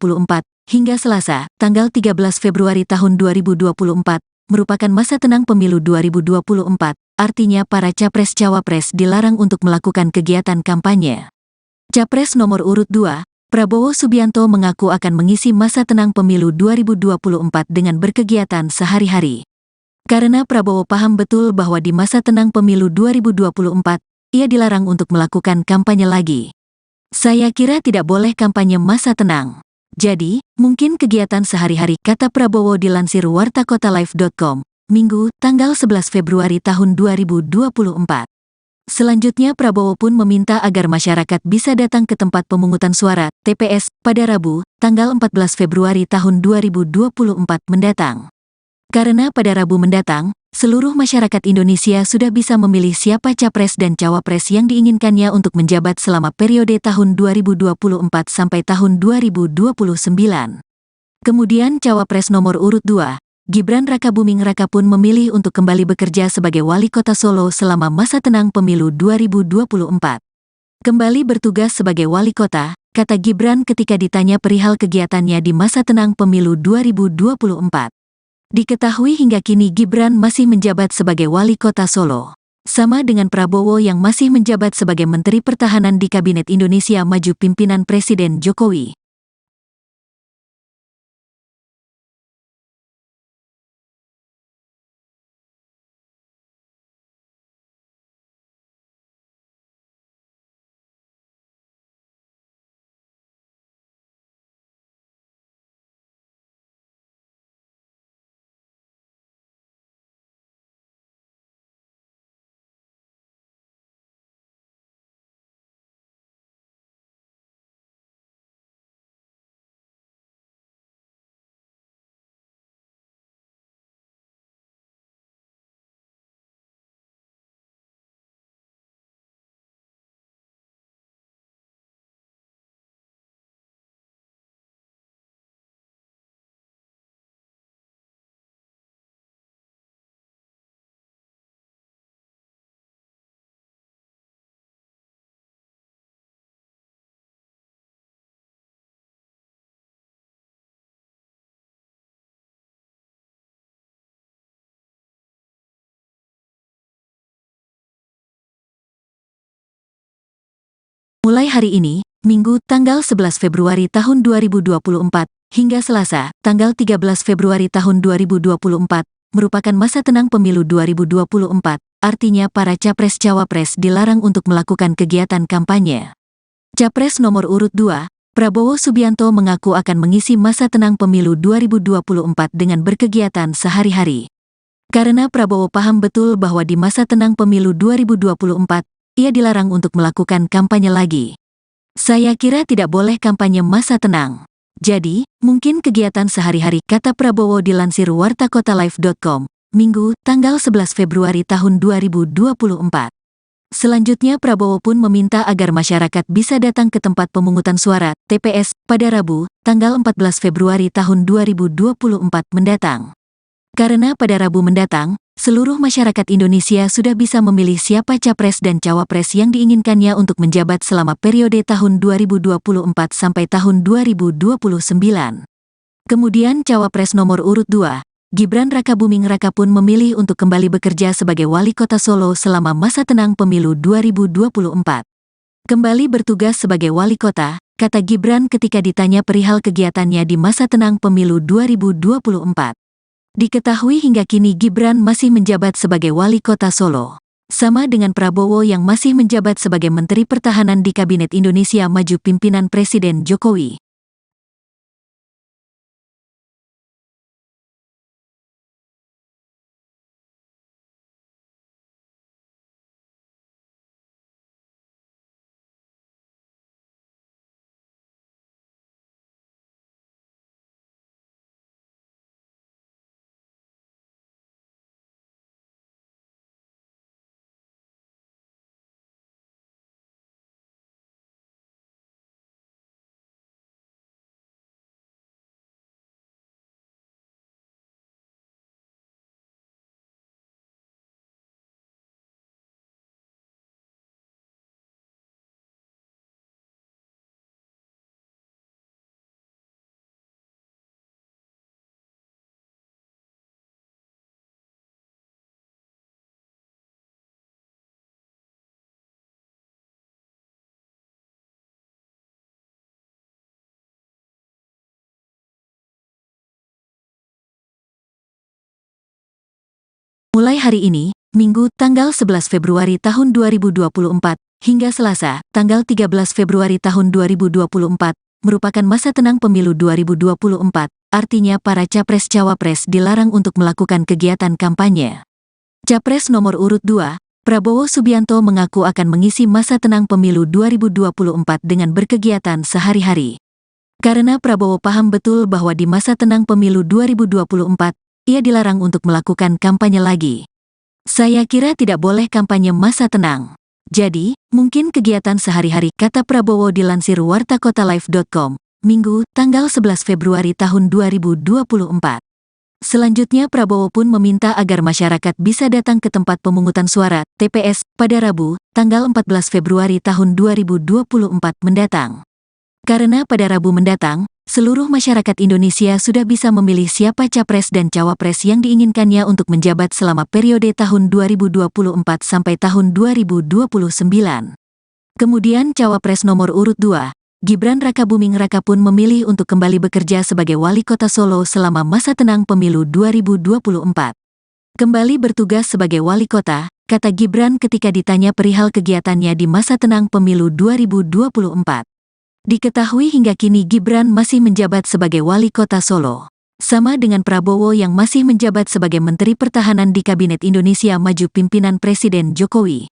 hingga Selasa, tanggal 13 Februari tahun 2024, merupakan masa tenang pemilu 2024, artinya para capres-cawapres dilarang untuk melakukan kegiatan kampanye. Capres nomor urut 2, Prabowo Subianto mengaku akan mengisi masa tenang pemilu 2024 dengan berkegiatan sehari-hari. Karena Prabowo paham betul bahwa di masa tenang pemilu 2024, ia dilarang untuk melakukan kampanye lagi. Saya kira tidak boleh kampanye masa tenang. Jadi, mungkin kegiatan sehari-hari, kata Prabowo dilansir wartakotalive.com, Minggu, tanggal 11 Februari tahun 2024. Selanjutnya Prabowo pun meminta agar masyarakat bisa datang ke tempat pemungutan suara, TPS, pada Rabu, tanggal 14 Februari tahun 2024 mendatang. Karena pada Rabu mendatang, seluruh masyarakat Indonesia sudah bisa memilih siapa capres dan cawapres yang diinginkannya untuk menjabat selama periode tahun 2024 sampai tahun 2029. Kemudian cawapres nomor urut 2, Gibran Rakabuming Raka pun memilih untuk kembali bekerja sebagai wali kota Solo selama masa tenang pemilu 2024. Kembali bertugas sebagai wali kota, kata Gibran ketika ditanya perihal kegiatannya di masa tenang pemilu 2024. Diketahui hingga kini Gibran masih menjabat sebagai wali kota Solo. Sama dengan Prabowo yang masih menjabat sebagai Menteri Pertahanan di Kabinet Indonesia Maju pimpinan Presiden Jokowi. Mulai hari ini, Minggu, tanggal 11 Februari tahun 2024, hingga Selasa, tanggal 13 Februari tahun 2024, merupakan masa tenang pemilu 2024, artinya para capres-cawapres dilarang untuk melakukan kegiatan kampanye. Capres nomor urut 2, Prabowo Subianto mengaku akan mengisi masa tenang pemilu 2024 dengan berkegiatan sehari-hari. Karena Prabowo paham betul bahwa di masa tenang pemilu 2024, ia dilarang untuk melakukan kampanye lagi. Saya kira tidak boleh kampanye masa tenang. Jadi, mungkin kegiatan sehari-hari, kata Prabowo dilansir wartakotalive.com, Minggu, tanggal 11 Februari tahun 2024. Selanjutnya Prabowo pun meminta agar masyarakat bisa datang ke tempat pemungutan suara, TPS, pada Rabu, tanggal 14 Februari tahun 2024 mendatang. Karena pada Rabu mendatang, seluruh masyarakat Indonesia sudah bisa memilih siapa capres dan cawapres yang diinginkannya untuk menjabat selama periode tahun 2024 sampai tahun 2029. Kemudian cawapres nomor urut 2, Gibran Rakabuming Raka pun memilih untuk kembali bekerja sebagai wali kota Solo selama masa tenang pemilu 2024. Kembali bertugas sebagai wali kota, kata Gibran ketika ditanya perihal kegiatannya di masa tenang pemilu 2024. Diketahui hingga kini Gibran masih menjabat sebagai wali kota Solo. Sama dengan Prabowo yang masih menjabat sebagai Menteri Pertahanan di Kabinet Indonesia Maju pimpinan Presiden Jokowi. Mulai hari ini, Minggu, tanggal 11 Februari tahun 2024, hingga Selasa, tanggal 13 Februari tahun 2024, merupakan masa tenang pemilu 2024, artinya para capres-cawapres dilarang untuk melakukan kegiatan kampanye. Capres nomor urut 2, Prabowo Subianto mengaku akan mengisi masa tenang pemilu 2024 dengan berkegiatan sehari-hari. Karena Prabowo paham betul bahwa di masa tenang pemilu 2024, ia dilarang untuk melakukan kampanye lagi. Saya kira tidak boleh kampanye masa tenang. Jadi, mungkin kegiatan sehari-hari, kata Prabowo dilansir wartakotalive.com, Minggu, tanggal 11 Februari tahun 2024. Selanjutnya Prabowo pun meminta agar masyarakat bisa datang ke tempat pemungutan suara, TPS, pada Rabu, tanggal 14 Februari tahun 2024 mendatang. Karena pada Rabu mendatang, seluruh masyarakat Indonesia sudah bisa memilih siapa capres dan cawapres yang diinginkannya untuk menjabat selama periode tahun 2024 sampai tahun 2029. Kemudian cawapres nomor urut 2, Gibran Rakabuming Raka pun memilih untuk kembali bekerja sebagai wali kota Solo selama masa tenang pemilu 2024. Kembali bertugas sebagai wali kota, kata Gibran ketika ditanya perihal kegiatannya di masa tenang pemilu 2024. Diketahui hingga kini Gibran masih menjabat sebagai wali kota Solo. Sama dengan Prabowo yang masih menjabat sebagai Menteri Pertahanan di Kabinet Indonesia Maju pimpinan Presiden Jokowi.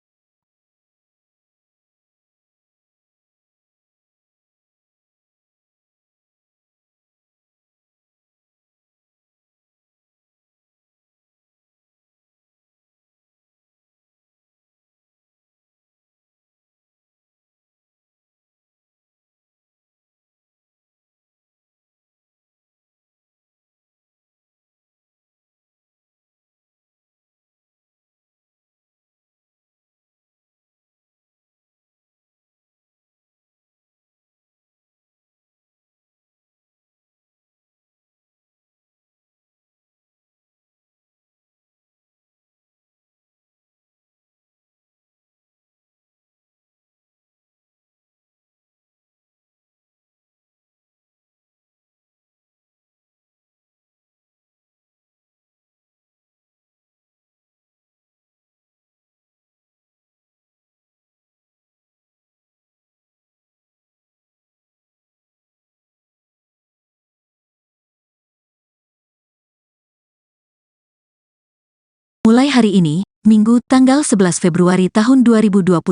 Mulai hari ini, Minggu, tanggal 11 Februari tahun 2024,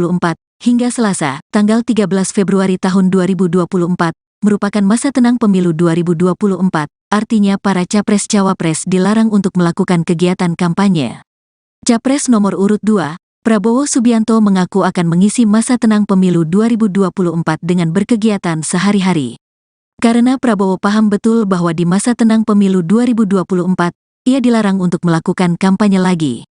hingga Selasa, tanggal 13 Februari tahun 2024, merupakan masa tenang pemilu 2024, artinya para Capres-Cawapres dilarang untuk melakukan kegiatan kampanye. Capres nomor urut 2, Prabowo Subianto mengaku akan mengisi masa tenang pemilu 2024 dengan berkegiatan sehari-hari. Karena Prabowo paham betul bahwa di masa tenang pemilu 2024, ia dilarang untuk melakukan kampanye lagi.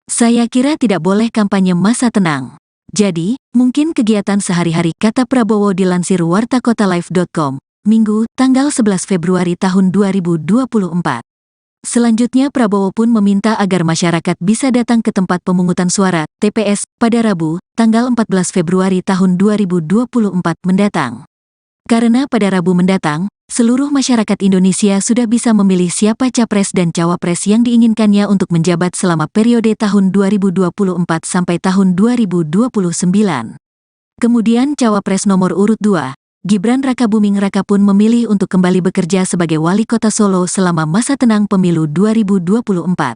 Saya kira tidak boleh kampanye masa tenang. Jadi, mungkin kegiatan sehari-hari, kata Prabowo dilansir wartakotalive.com, Minggu, tanggal 11 Februari tahun 2024. Selanjutnya Prabowo pun meminta agar masyarakat bisa datang ke tempat pemungutan suara, TPS, pada Rabu, tanggal 14 Februari tahun 2024 mendatang. Karena pada Rabu mendatang, seluruh masyarakat Indonesia sudah bisa memilih siapa capres dan cawapres yang diinginkannya untuk menjabat selama periode tahun 2024 sampai tahun 2029. Kemudian cawapres nomor urut 2, Gibran Rakabuming Raka pun memilih untuk kembali bekerja sebagai wali kota Solo selama masa tenang pemilu 2024.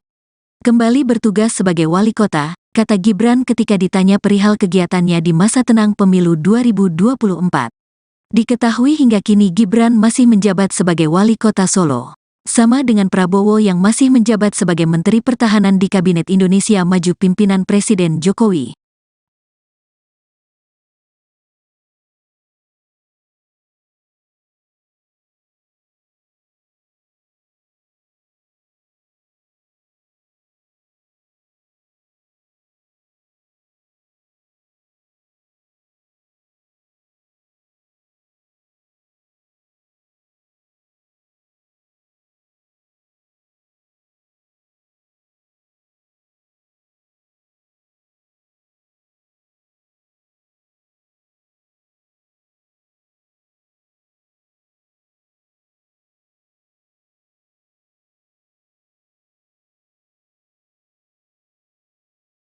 Kembali bertugas sebagai wali kota, kata Gibran ketika ditanya perihal kegiatannya di masa tenang pemilu 2024. Diketahui hingga kini Gibran masih menjabat sebagai wali kota Solo. Sama dengan Prabowo yang masih menjabat sebagai Menteri Pertahanan di Kabinet Indonesia Maju pimpinan Presiden Jokowi.